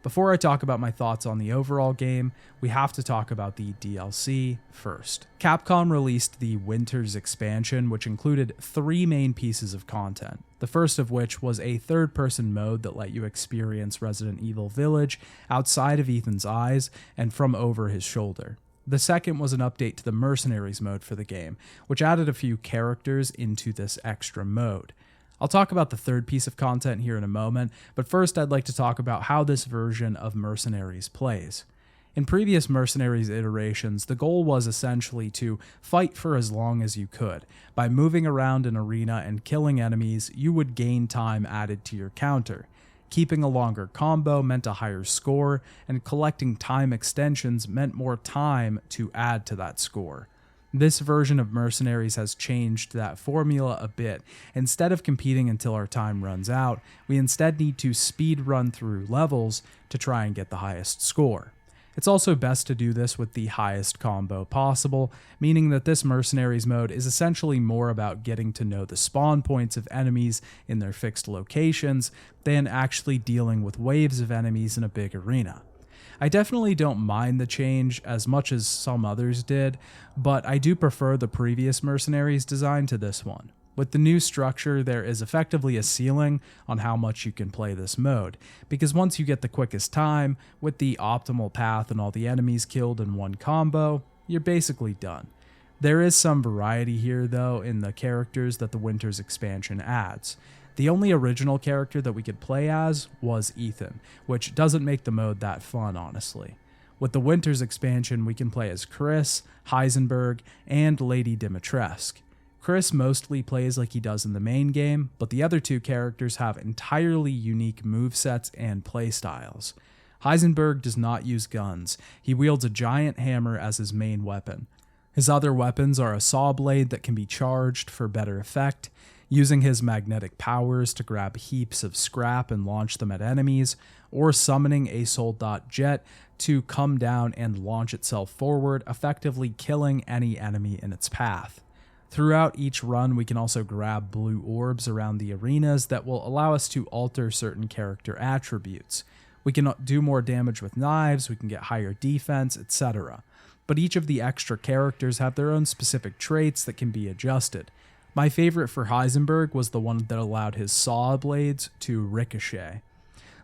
Before I talk about my thoughts on the overall game, we have to talk about the DLC first. Capcom released the Winter's expansion, which included 3 main pieces of content. The first of which was a third-person mode that let you experience Resident Evil Village outside of Ethan's eyes and from over his shoulder. The second was an update to the Mercenaries mode for the game, which added a few characters into this extra mode. I'll talk about the third piece of content here in a moment, but first I'd like to talk about how this version of Mercenaries plays. In previous Mercenaries iterations, the goal was essentially to fight for as long as you could. By moving around an arena and killing enemies, you would gain time added to your counter. Keeping a longer combo meant a higher score, and collecting time extensions meant more time to add to that score. This version of Mercenaries has changed that formula a bit. Instead of competing until our time runs out, we instead need to speed run through levels to try and get the highest score. It's also best to do this with the highest combo possible, meaning that this Mercenaries mode is essentially more about getting to know the spawn points of enemies in their fixed locations than actually dealing with waves of enemies in a big arena. I definitely don't mind the change as much as some others did, but I do prefer the previous Mercenaries design to this one. With the new structure, there is effectively a ceiling on how much you can play this mode, because once you get the quickest time, with the optimal path and all the enemies killed in one combo, you're basically done. There is some variety here though in the characters that the Winter's expansion adds. The only original character that we could play as was Ethan, which doesn't make the mode that fun, honestly. With the Winter's expansion, we can play as Chris, Heisenberg, and Lady Dimitrescu. Chris mostly plays like he does in the main game, but the other 2 characters have entirely unique movesets and playstyles. Heisenberg does not use guns. He wields a giant hammer as his main weapon. His other weapons are a saw blade that can be charged for better effect, using his magnetic powers to grab heaps of scrap and launch them at enemies, or summoning a Soldat jet to come down and launch itself forward, effectively killing any enemy in its path. Throughout each run, we can also grab blue orbs around the arenas that will allow us to alter certain character attributes. We can do more damage with knives, we can get higher defense, etc. But each of the extra characters have their own specific traits that can be adjusted. My favorite for Heisenberg was the one that allowed his saw blades to ricochet.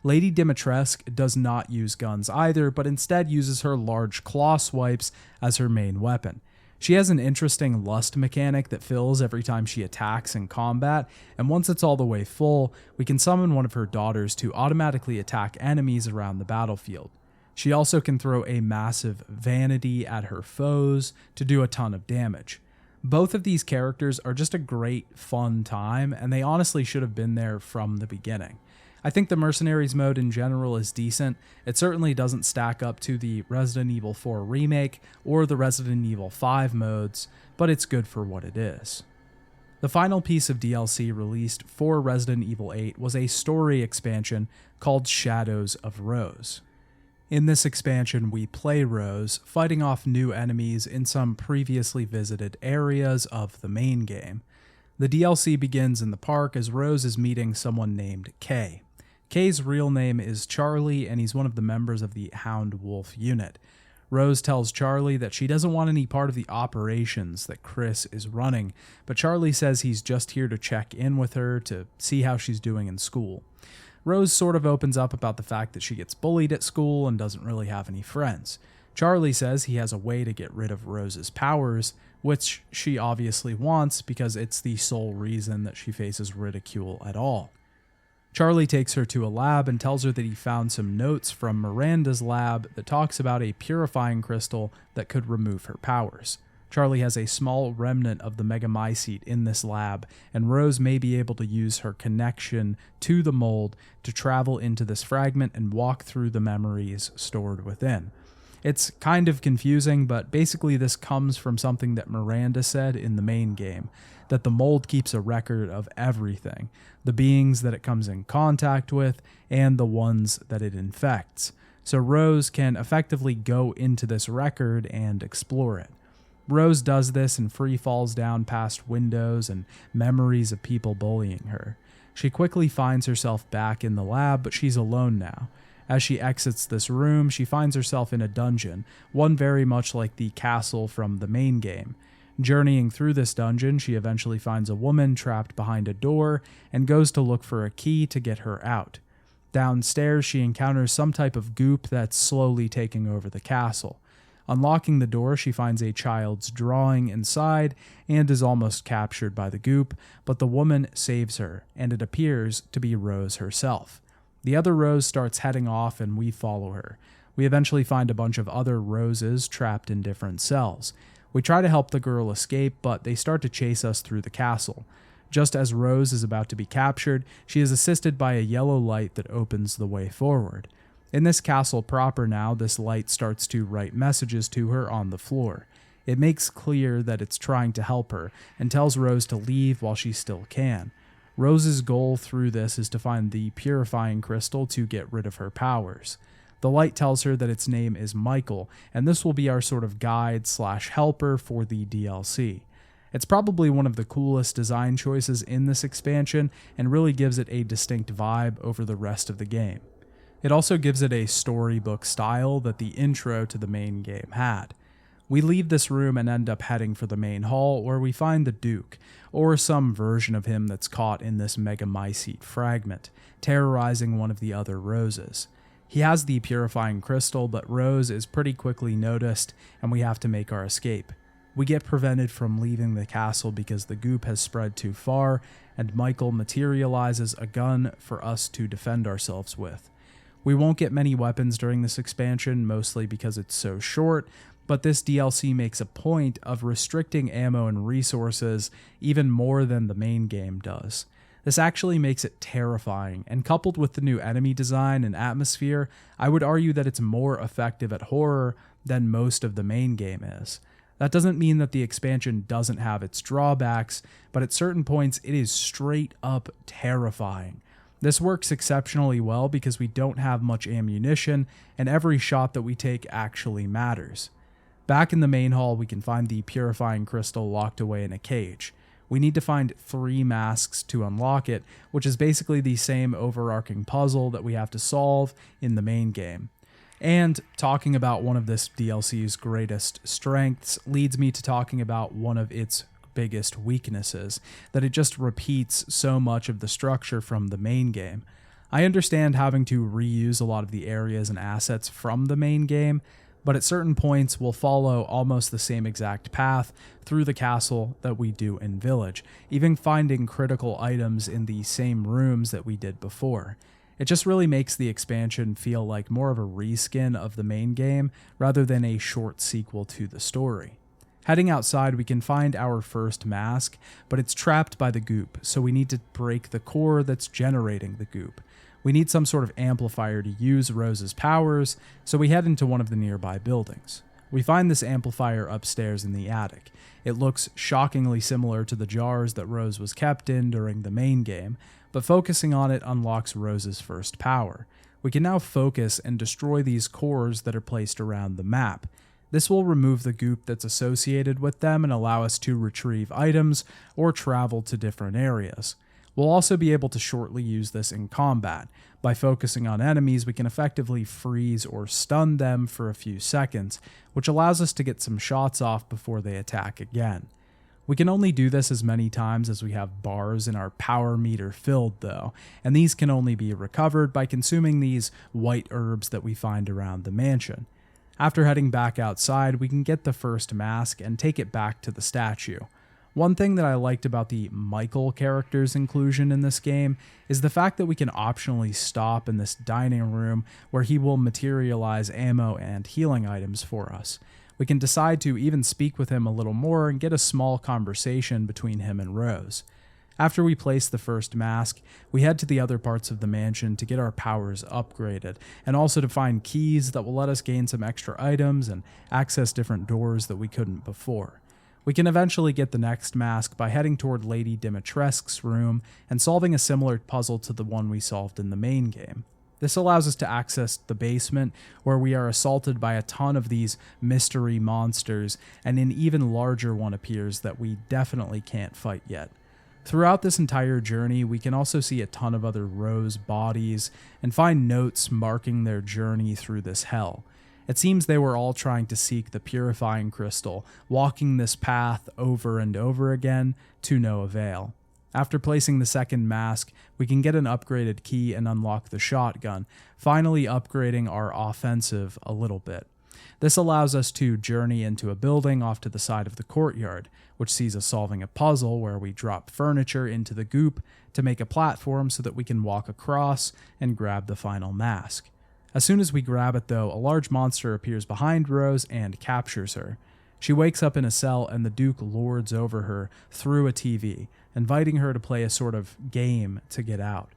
Lady Dimitrescu does not use guns either, but instead uses her large claw swipes as her main weapon. She has an interesting lust mechanic that fills every time she attacks in combat, and once it's all the way full, we can summon one of her daughters to automatically attack enemies around the battlefield. She also can throw a massive vanity at her foes to do a ton of damage. Both of these characters are just a great, fun time, and they honestly should have been there from the beginning. I think the Mercenaries mode in general is decent. It certainly doesn't stack up to the Resident Evil 4 remake or the Resident Evil 5 modes, but it's good for what it is. The final piece of DLC released for Resident Evil 8 was a story expansion called Shadows of Rose. In this expansion, we play Rose, fighting off new enemies in some previously visited areas of the main game. The DLC begins in the park as Rose is meeting someone named Kay. Kay's real name is Charlie, and he's one of the members of the Hound Wolf unit. Rose tells Charlie that she doesn't want any part of the operations that Chris is running, but Charlie says he's just here to check in with her to see how she's doing in school. Rose sort of opens up about the fact that she gets bullied at school and doesn't really have any friends. Charlie says he has a way to get rid of Rose's powers, which she obviously wants because it's the sole reason that she faces ridicule at all. Charlie takes her to a lab and tells her that he found some notes from Miranda's lab that talks about a purifying crystal that could remove her powers. Charlie has a small remnant of the megamycete in this lab, and Rose may be able to use her connection to the mold to travel into this fragment and walk through the memories stored within. It's kind of confusing, but basically this comes from something that Miranda said in the main game, that the mold keeps a record of everything, the beings that it comes in contact with, and the ones that it infects. So Rose can effectively go into this record and explore it. Rose does this and free falls down past windows and memories of people bullying her. She quickly finds herself back in the lab, but she's alone now. As she exits this room, she finds herself in a dungeon, one very much like the castle from the main game. Journeying through this dungeon, she eventually finds a woman trapped behind a door and goes to look for a key to get her out. Downstairs, she encounters some type of goop that's slowly taking over the castle. Unlocking the door, she finds a child's drawing inside and is almost captured by the goop, but the woman saves her, and it appears to be Rose herself. The other Rose starts heading off and we follow her. We eventually find a bunch of other Roses trapped in different cells. We try to help the girl escape, but they start to chase us through the castle. Just as Rose is about to be captured, she is assisted by a yellow light that opens the way forward. In this castle proper now, this light starts to write messages to her on the floor. It makes clear that it's trying to help her, and tells Rose to leave while she still can. Rose's goal through this is to find the purifying crystal to get rid of her powers. The light tells her that its name is Michael, and this will be our sort of guide/helper for the DLC. It's probably one of the coolest design choices in this expansion, and really gives it a distinct vibe over the rest of the game. It also gives it a storybook style that the intro to the main game had. We leave this room and end up heading for the main hall, where we find the Duke, or some version of him that's caught in this megamycete fragment, terrorizing one of the other Roses. He has the purifying crystal, but Rose is pretty quickly noticed, and we have to make our escape. We get prevented from leaving the castle because the goop has spread too far, and Michael materializes a gun for us to defend ourselves with. We won't get many weapons during this expansion, mostly because it's so short, but this DLC makes a point of restricting ammo and resources even more than the main game does. This actually makes it terrifying, and coupled with the new enemy design and atmosphere, I would argue that it's more effective at horror than most of the main game is. That doesn't mean that the expansion doesn't have its drawbacks, but at certain points it is straight up terrifying. This works exceptionally well because we don't have much ammunition, and every shot that we take actually matters. Back in the main hall, we can find the purifying crystal locked away in a cage. We need to find 3 masks to unlock it, which is basically the same overarching puzzle that we have to solve in the main game. And talking about one of this DLC's greatest strengths leads me to talking about one of its biggest weaknesses, that it just repeats so much of the structure from the main game. I understand having to reuse a lot of the areas and assets from the main game, but at certain points we'll follow almost the same exact path through the castle that we do in Village, even finding critical items in the same rooms that we did before. It just really makes the expansion feel like more of a reskin of the main game rather than a short sequel to the story. Heading outside, we can find our first mask, but it's trapped by the goop, so we need to break the core that's generating the goop. We need some sort of amplifier to use Rose's powers, so we head into one of the nearby buildings. We find this amplifier upstairs in the attic. It looks shockingly similar to the jars that Rose was kept in during the main game, but focusing on it unlocks Rose's first power. we can now focus and destroy these cores that are placed around the map. This will remove the goop that's associated with them and allow us to retrieve items or travel to different areas. We'll also be able to shortly use this in combat. By focusing on enemies, we can effectively freeze or stun them for a few seconds, which allows us to get some shots off before they attack again. We can only do this as many times as we have bars in our power meter filled though, and these can only be recovered by consuming these white herbs that we find around the mansion. After heading back outside, we can get the first mask and take it back to the statue. One thing that I liked about the Michael character's inclusion in this game is the fact that we can optionally stop in this dining room where he will materialize ammo and healing items for us. We can decide to even speak with him a little more and get a small conversation between him and Rose. After we place the first mask, we head to the other parts of the mansion to get our powers upgraded, and also to find keys that will let us gain some extra items and access different doors that we couldn't before. We can eventually get the next mask by heading toward Lady Dimitrescu's room and solving a similar puzzle to the one we solved in the main game. This allows us to access the basement, where we are assaulted by a ton of these mystery monsters, and an even larger one appears that we definitely can't fight yet. Throughout this entire journey, we can also see a ton of other Rose bodies and find notes marking their journey through this hell. It seems they were all trying to seek the purifying crystal, walking this path over and over again to no avail. After placing the second mask, we can get an upgraded key and unlock the shotgun, finally upgrading our offensive a little bit. This allows us to journey into a building off to the side of the courtyard, which sees us solving a puzzle where we drop furniture into the goop to make a platform so that we can walk across and grab the final mask. As soon as we grab it though, a large monster appears behind Rose and captures her. She wakes up in a cell and the Duke lords over her through a TV, inviting her to play a sort of game to get out.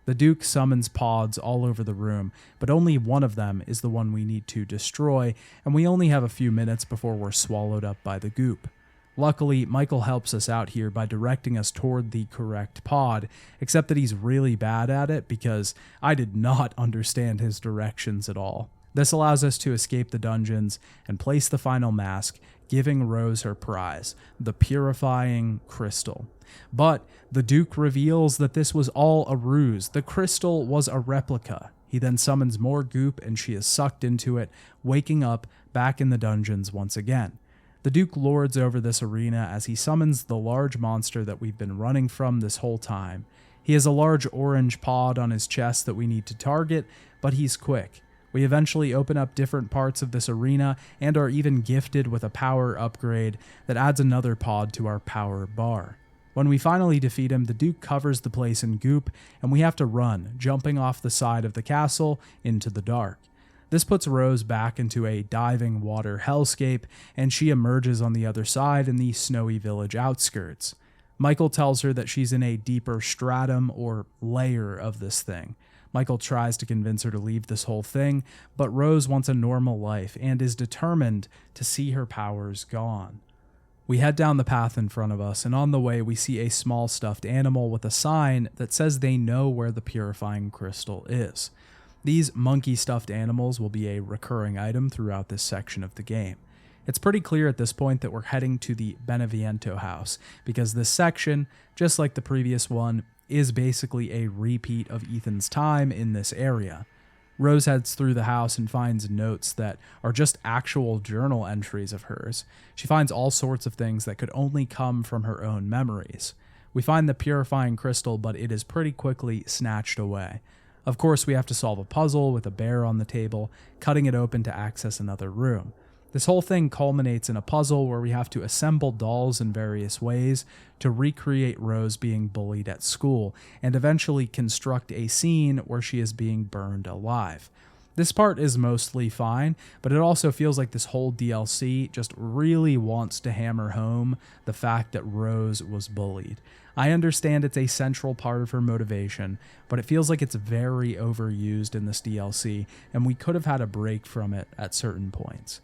The Duke summons pods all over the room, but only one of them is the one we need to destroy, and we only have a few minutes before we're swallowed up by the goop. Luckily, Michael helps us out here by directing us toward the correct pod, except that he's really bad at it because I did not understand his directions at all. This allows us to escape the dungeons and place the final mask, giving Rose her prize, the purifying crystal. But the Duke reveals that this was all a ruse. The crystal was a replica. He then summons more goop and she is sucked into it, waking up back in the dungeons once again. The Duke lords over this arena as he summons the large monster that we've been running from this whole time. He has a large orange pod on his chest that we need to target, but he's quick. We eventually open up different parts of this arena and are even gifted with a power upgrade that adds another pod to our power bar. When we finally defeat him, the Duke covers the place in goop and we have to run, jumping off the side of the castle into the dark. This puts Rose back into a diving water hellscape, and she emerges on the other side in the snowy village outskirts. Michael tells her that she's in a deeper stratum or layer of this thing. Michael tries to convince her to leave this whole thing, but Rose wants a normal life and is determined to see her powers gone. We head down the path in front of us, and on the way we see a small stuffed animal with a sign that says they know where the purifying crystal is. These monkey stuffed animals will be a recurring item throughout this section of the game. It's pretty clear at this point that we're heading to the Beneviento house, because this section, just like the previous one, is basically a repeat of Ethan's time in this area. Rose heads through the house and finds notes that are just actual journal entries of hers. She finds all sorts of things that could only come from her own memories. We find the purifying crystal, but it is pretty quickly snatched away. Of course, we have to solve a puzzle with a bear on the table, cutting it open to access another room. This whole thing culminates in a puzzle where we have to assemble dolls in various ways to recreate Rose being bullied at school, and eventually construct a scene where she is being burned alive. This part is mostly fine, but it also feels like this whole DLC just really wants to hammer home the fact that Rose was bullied. I understand it's a central part of her motivation, but it feels like it's very overused in this DLC, and we could have had a break from it at certain points.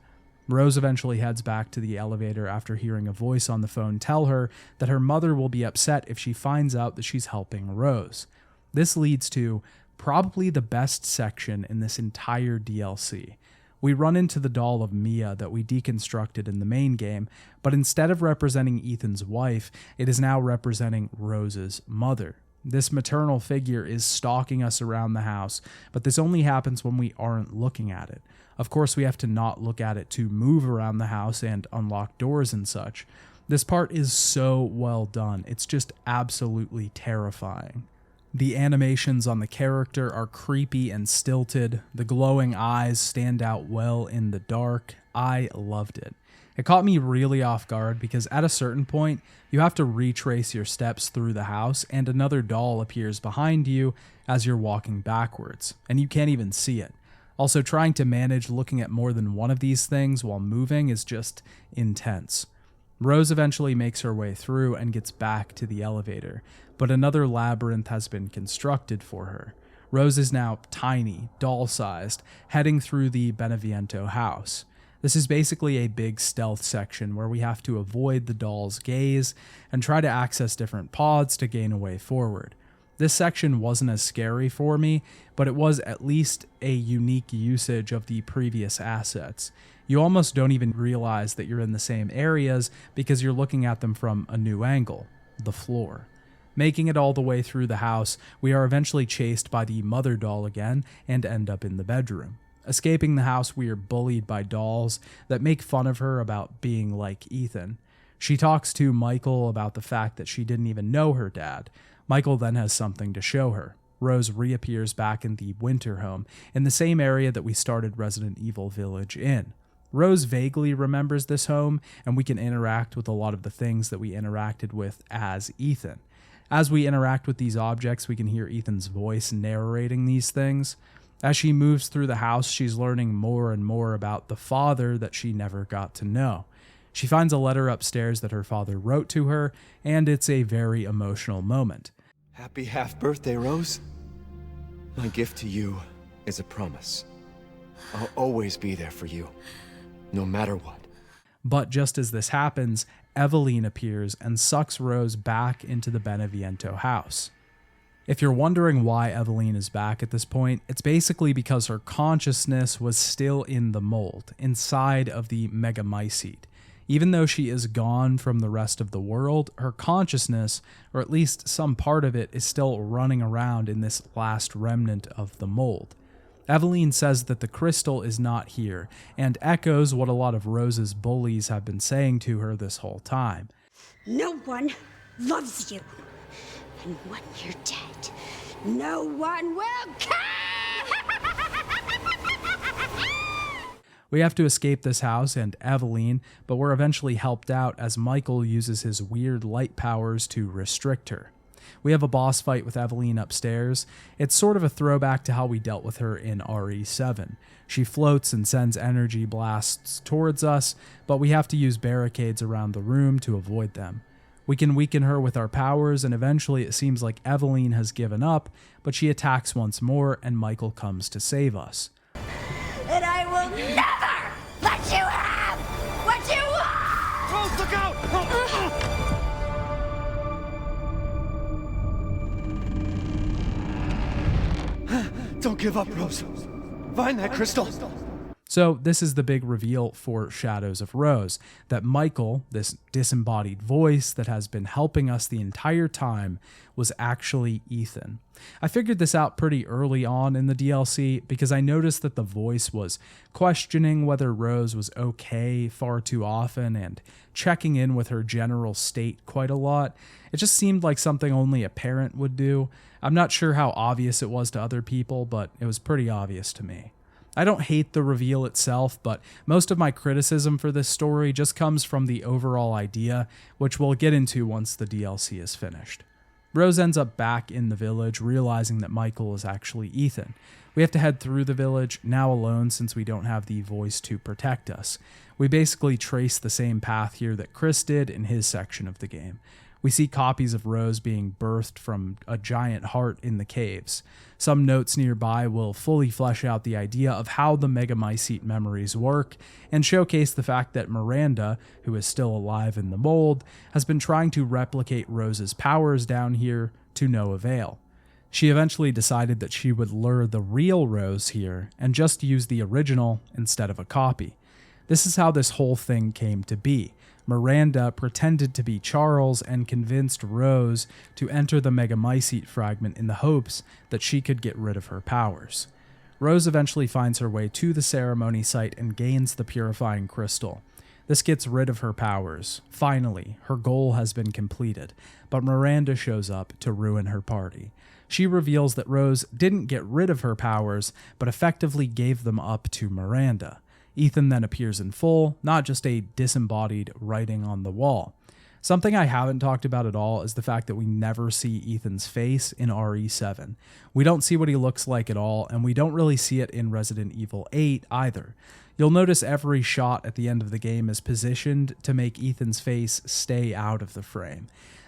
Rose eventually heads back to the elevator after hearing a voice on the phone tell her that her mother will be upset if she finds out that she's helping Rose. This leads to Probably the best section in this entire DLC. We run into the doll of Mia that we deconstructed in the main game, but instead of representing Ethan's wife, it is now representing Rose's mother. This maternal figure is stalking us around the house, but this only happens when we aren't looking at it. Of course, we have to not look at it to move around the house and unlock doors and such. This part is so well done. It's just absolutely terrifying. The animations on the character are creepy and stilted. The glowing eyes stand out well in the dark. I loved it. It caught me really off guard because at a certain point, you have to retrace your steps through the house and another doll appears behind you as you're walking backwards, and you can't even see it. Also, trying to manage looking at more than one of these things while moving is just intense. Rose eventually makes her way through and gets back to the elevator, but another labyrinth has been constructed for her. Rose is now tiny, doll-sized, heading through the Beneviento house. This is basically a big stealth section where we have to avoid the doll's gaze and try to access different pods to gain a way forward. This section wasn't as scary for me, but it was at least a unique usage of the previous assets. You almost don't even realize that you're in the same areas because you're looking at them from a new angle, the floor. Making it all the way through the house, we are eventually chased by the mother doll again and end up in the bedroom. Escaping the house, we are bullied by dolls that make fun of her about being like Ethan. She talks to Michael about the fact that she didn't even know her dad. Michael then has something to show her. Rose reappears back in the winter home, in the same area that we started Resident Evil Village in. Rose vaguely remembers this home, and we can interact with a lot of the things that we interacted with as Ethan. As we interact with these objects, we can hear Ethan's voice narrating these things. As she moves through the house, she's learning more and more about the father that she never got to know. She finds a letter upstairs that her father wrote to her, and it's a very emotional moment. Happy half-birthday, Rose. My gift to you is a promise. I'll always be there for you, no matter what. But just as this happens, Eveline appears and sucks Rose back into the Beneviento house. If you're wondering why Eveline is back at this point, it's basically because her consciousness was still in the mold, inside of the Megamycete. Even though she is gone from the rest of the world, her consciousness, or at least some part of it, is still running around in this last remnant of the mold. Eveline says that the crystal is not here, and echoes what a lot of Rose's bullies have been saying to her this whole time. No one loves you. And when you're dead, no one will care! We have to escape this house and Eveline, but we're eventually helped out as Michael uses his weird light powers to restrict her. We have a boss fight with Eveline upstairs. It's sort of a throwback to how we dealt with her in RE7. She floats and sends energy blasts towards us, but we have to use barricades around the room to avoid them. We can weaken her with our powers, and eventually it seems like Eveline has given up, but she attacks once more, and Michael comes to save us. And I will never let you have what you want! Rose, look out! Don't give up, Rose. Find that crystal. So this is the big reveal for Shadows of Rose, that Michael, this disembodied voice that has been helping us the entire time, was actually Ethan. I figured this out pretty early on in the DLC because I noticed that the voice was questioning whether Rose was okay far too often and checking in with her general state quite a lot. It just seemed like something only a parent would do. I'm not sure how obvious it was to other people, but it was pretty obvious to me. I don't hate the reveal itself, but most of my criticism for this story just comes from the overall idea, which we'll get into once the DLC is finished. Rose ends up back in the village, realizing that Michael is actually Ethan. We have to head through the village, now alone since we don't have the voice to protect us. We basically trace the same path here that Chris did in his section of the game. We see copies of Rose being birthed from a giant heart in the caves. Some notes nearby will fully flesh out the idea of how the Megamycete memories work and showcase the fact that Miranda, who is still alive in the mold, has been trying to replicate Rose's powers down here to no avail. She eventually decided that she would lure the real Rose here and just use the original instead of a copy. This is how this whole thing came to be. Miranda pretended to be Charles and convinced Rose to enter the Megamycete fragment in the hopes that she could get rid of her powers. Rose eventually finds her way to the ceremony site and gains the purifying crystal. This gets rid of her powers. Finally, her goal has been completed, but Miranda shows up to ruin her party. She reveals that Rose didn't get rid of her powers, but effectively gave them up to Miranda. Ethan then appears in full, not just a disembodied writing on the wall. Something I haven't talked about at all is the fact that we never see Ethan's face in RE7. We don't see what he looks like at all, and we don't really see it in Resident Evil 8 either. You'll notice every shot at the end of the game is positioned to make Ethan's face stay out of the frame.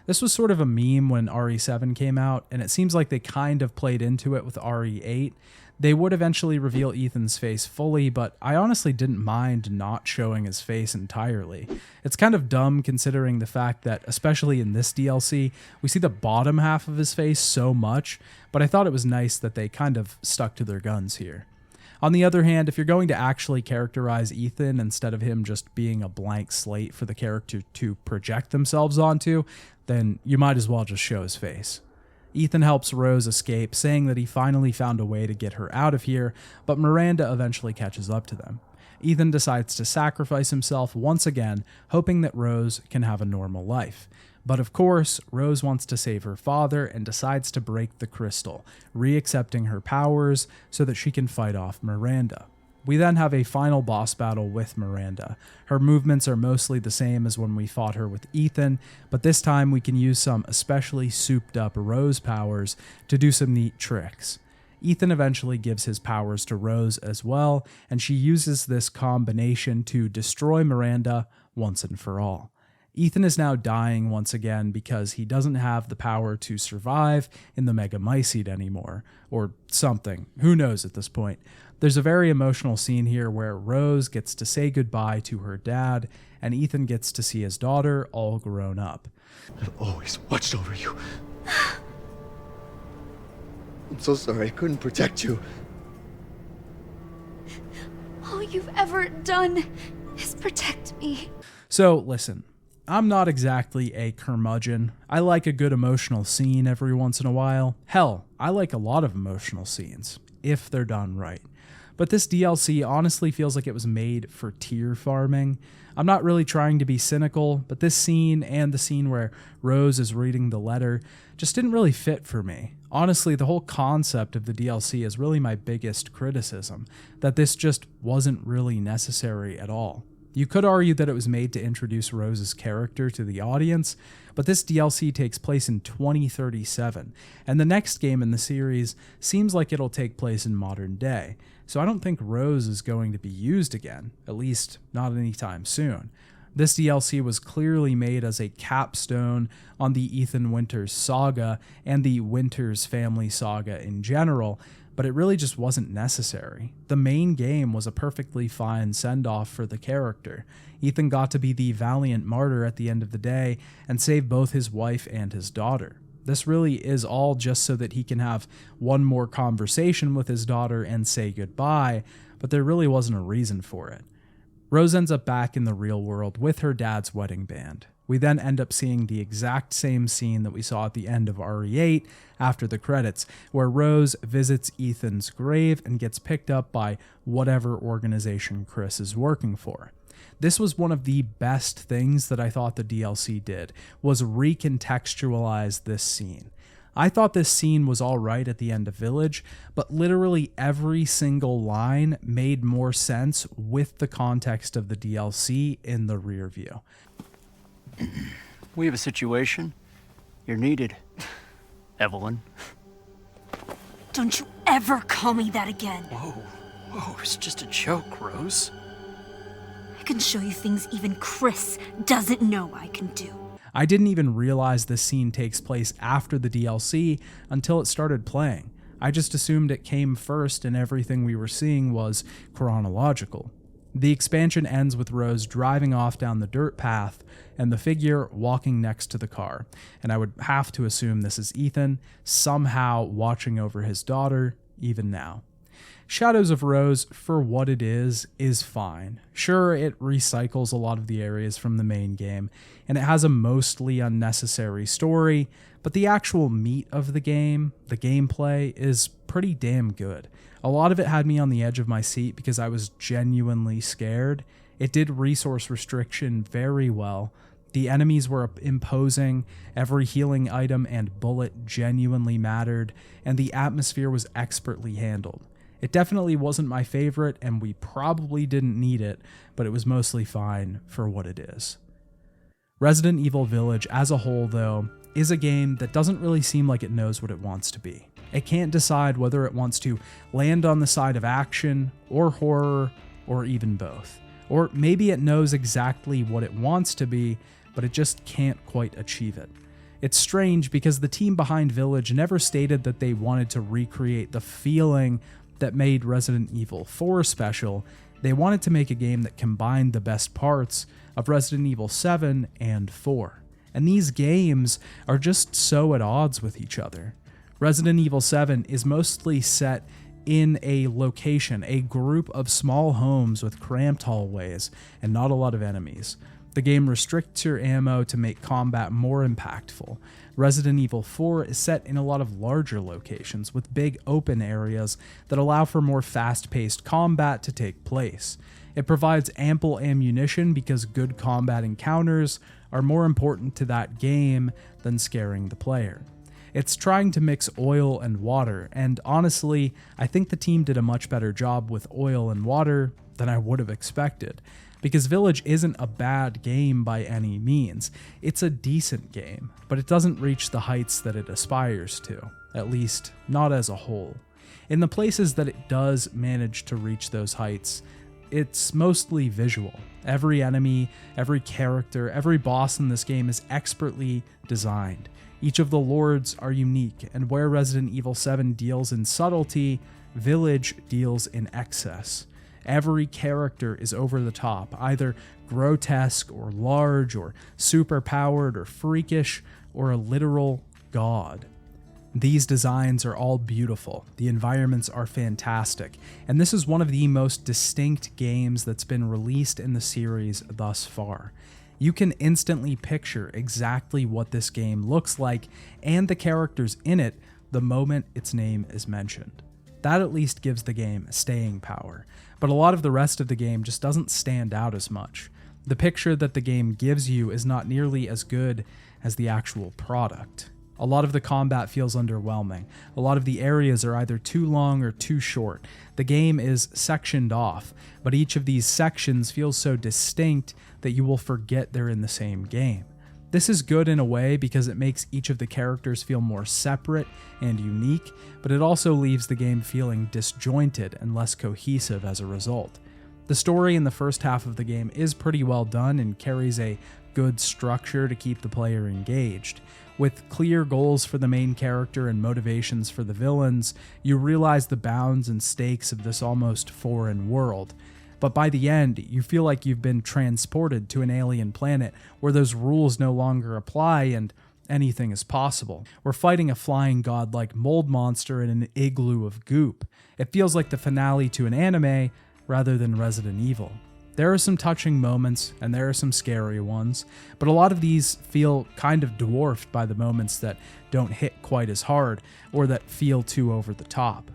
This was sort of a meme when RE7 came out, and it seems like they kind of played into it with RE8. They would eventually reveal Ethan's face fully, but I honestly didn't mind not showing his face entirely. It's kind of dumb considering the fact that, especially in this DLC, we see the bottom half of his face so much, but I thought it was nice that they kind of stuck to their guns here. On the other hand, if you're going to actually characterize Ethan instead of him just being a blank slate for the character to project themselves onto, then you might as well just show his face. Ethan helps Rose escape, saying that he finally found a way to get her out of here, but Miranda eventually catches up to them. Ethan decides to sacrifice himself once again, hoping that Rose can have a normal life. But of course, Rose wants to save her father and decides to break the crystal, re-accepting her powers so that she can fight off Miranda. We then have a final boss battle with Miranda. Her movements are mostly the same as when we fought her with Ethan, but this time we can use some especially souped up Rose powers to do some neat tricks. Ethan eventually gives his powers to Rose as well, and she uses this combination to destroy Miranda once and for all. Ethan is now dying once again because he doesn't have the power to survive in the Megamycete anymore, or something. Who knows at this point? There's a very emotional scene here where Rose gets to say goodbye to her dad, and Ethan gets to see his daughter all grown up. I've always watched over you. I'm so sorry I couldn't protect you. All you've ever done is protect me. So, listen. I'm not exactly a curmudgeon. I like a good emotional scene every once in a while. Hell, I like a lot of emotional scenes, if they're done right. But this DLC honestly feels like it was made for tier farming. I'm not really trying to be cynical, but this scene and the scene where Rose is reading the letter just didn't really fit for me. Honestly, the whole concept of the DLC is really my biggest criticism, that this just wasn't really necessary at all. You could argue that it was made to introduce Rose's character to the audience, but this DLC takes place in 2037, and the next game in the series seems like it'll take place in modern day, so I don't think Rose is going to be used again, at least not anytime soon. This DLC was clearly made as a capstone on the Ethan Winters saga and the Winters family saga in general, but it really just wasn't necessary. The main game was a perfectly fine send-off for the character. Ethan got to be the valiant martyr at the end of the day and save both his wife and his daughter. This really is all just so that he can have one more conversation with his daughter and say goodbye, but there really wasn't a reason for it. Rose ends up back in the real world with her dad's wedding band. We then end up seeing the exact same scene that we saw at the end of RE8 after the credits, where Rose visits Ethan's grave and gets picked up by whatever organization Chris is working for. This was one of the best things that I thought the DLC did, was recontextualize this scene. I thought this scene was alright at the end of Village, but literally every single line made more sense with the context of the DLC in the rear view. We have a situation. You're needed, Evelyn. Don't you ever call me that again. Whoa, it's just a joke, Rose. I can show you things even Chris doesn't know I can do. I didn't even realize this scene takes place after the DLC until it started playing. I just assumed it came first and everything we were seeing was chronological. The expansion ends with Rose driving off down the dirt path and the figure walking next to the car, and I would have to assume this is Ethan, somehow watching over his daughter, even now. Shadows of Rose, for what it is fine. Sure, it recycles a lot of the areas from the main game, and it has a mostly unnecessary story, but the actual meat of the game, the gameplay, is pretty damn good. A lot of it had me on the edge of my seat because I was genuinely scared. It did resource restriction very well. The enemies were imposing, every healing item and bullet genuinely mattered, and the atmosphere was expertly handled. It definitely wasn't my favorite, and we probably didn't need it, but it was mostly fine for what it is. Resident Evil Village as a whole, though, is a game that doesn't really seem like it knows what it wants to be. It can't decide whether it wants to land on the side of action, or horror, or even both. Or maybe it knows exactly what it wants to be, but it just can't quite achieve it. It's strange because the team behind Village never stated that they wanted to recreate the feeling that made Resident Evil 4 special. They wanted to make a game that combined the best parts of Resident Evil 7 and 4. And these games are just so at odds with each other. Resident Evil 7 is mostly set in a location, a group of small homes with cramped hallways and not a lot of enemies. The game restricts your ammo to make combat more impactful. Resident Evil 4 is set in a lot of larger locations with big open areas that allow for more fast-paced combat to take place. It provides ample ammunition because good combat encounters are more important to that game than scaring the player. It's trying to mix oil and water, and honestly, I think the team did a much better job with oil and water than I would have expected. Because Village isn't a bad game by any means. It's a decent game, but it doesn't reach the heights that it aspires to, at least not as a whole. In the places that it does manage to reach those heights, it's mostly visual. Every enemy, every character, every boss in this game is expertly designed. Each of the lords are unique, and where Resident Evil 7 deals in subtlety, Village deals in excess. Every character is over the top, either grotesque or large or superpowered or freakish or a literal god. These designs are all beautiful, the environments are fantastic, and this is one of the most distinct games that's been released in the series thus far. You can instantly picture exactly what this game looks like and the characters in it the moment its name is mentioned. That at least gives the game staying power, but a lot of the rest of the game just doesn't stand out as much. The picture that the game gives you is not nearly as good as the actual product. A lot of the combat feels underwhelming. A lot of the areas are either too long or too short. The game is sectioned off, but each of these sections feels so distinct that you will forget they're in the same game. This is good in a way because it makes each of the characters feel more separate and unique, but it also leaves the game feeling disjointed and less cohesive as a result. The story in the first half of the game is pretty well done and carries a good structure to keep the player engaged. With clear goals for the main character and motivations for the villains, you realize the bounds and stakes of this almost foreign world. But by the end, you feel like you've been transported to an alien planet where those rules no longer apply and anything is possible. We're fighting a flying godlike mold monster in an igloo of goop. It feels like the finale to an anime rather than Resident Evil. There are some touching moments, and there are some scary ones, but a lot of these feel kind of dwarfed by the moments that don't hit quite as hard, or that feel too over the top.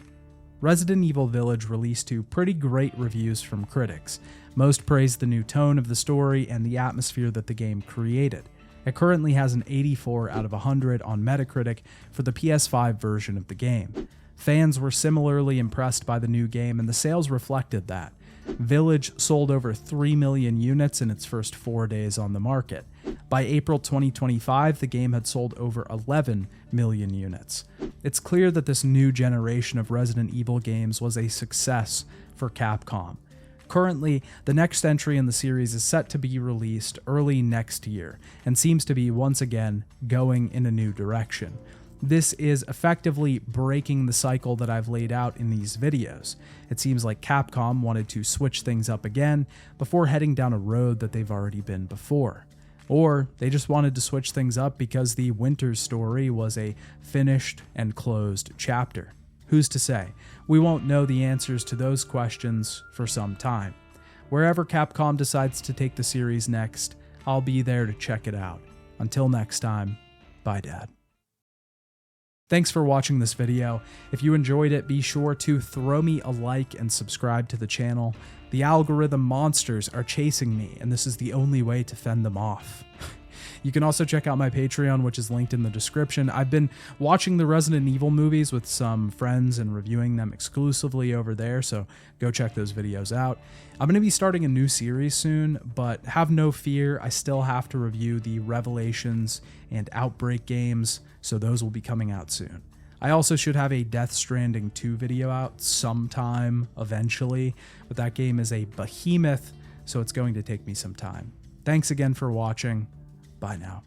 Resident Evil Village released to pretty great reviews from critics. Most praised the new tone of the story and the atmosphere that the game created. It currently has an 84 out of 100 on Metacritic for the PS5 version of the game. Fans were similarly impressed by the new game, and the sales reflected that. Village sold over 3 million units in its first 4 days on the market. By April 2025, the game had sold over 11 million units. It's clear that this new generation of Resident Evil games was a success for Capcom. Currently, the next entry in the series is set to be released early next year, and seems to be once again going in a new direction. This is effectively breaking the cycle that I've laid out in these videos. It seems like Capcom wanted to switch things up again before heading down a road that they've already been before. Or they just wanted to switch things up because the Winter story was a finished and closed chapter. Who's to say? We won't know the answers to those questions for some time. Wherever Capcom decides to take the series next, I'll be there to check it out. Until next time, bye Dad. Thanks for watching this video. If you enjoyed it, be sure to throw me a like and subscribe to the channel. The algorithm monsters are chasing me, and this is the only way to fend them off. You can also check out my Patreon, which is linked in the description. I've been watching the Resident Evil movies with some friends and reviewing them exclusively over there, so go check those videos out. I'm going to be starting a new series soon, but have no fear, I still have to review the Revelations and Outbreak games, so those will be coming out soon. I also should have a Death Stranding 2 video out sometime eventually, but that game is a behemoth, so it's going to take me some time. Thanks again for watching. Bye now.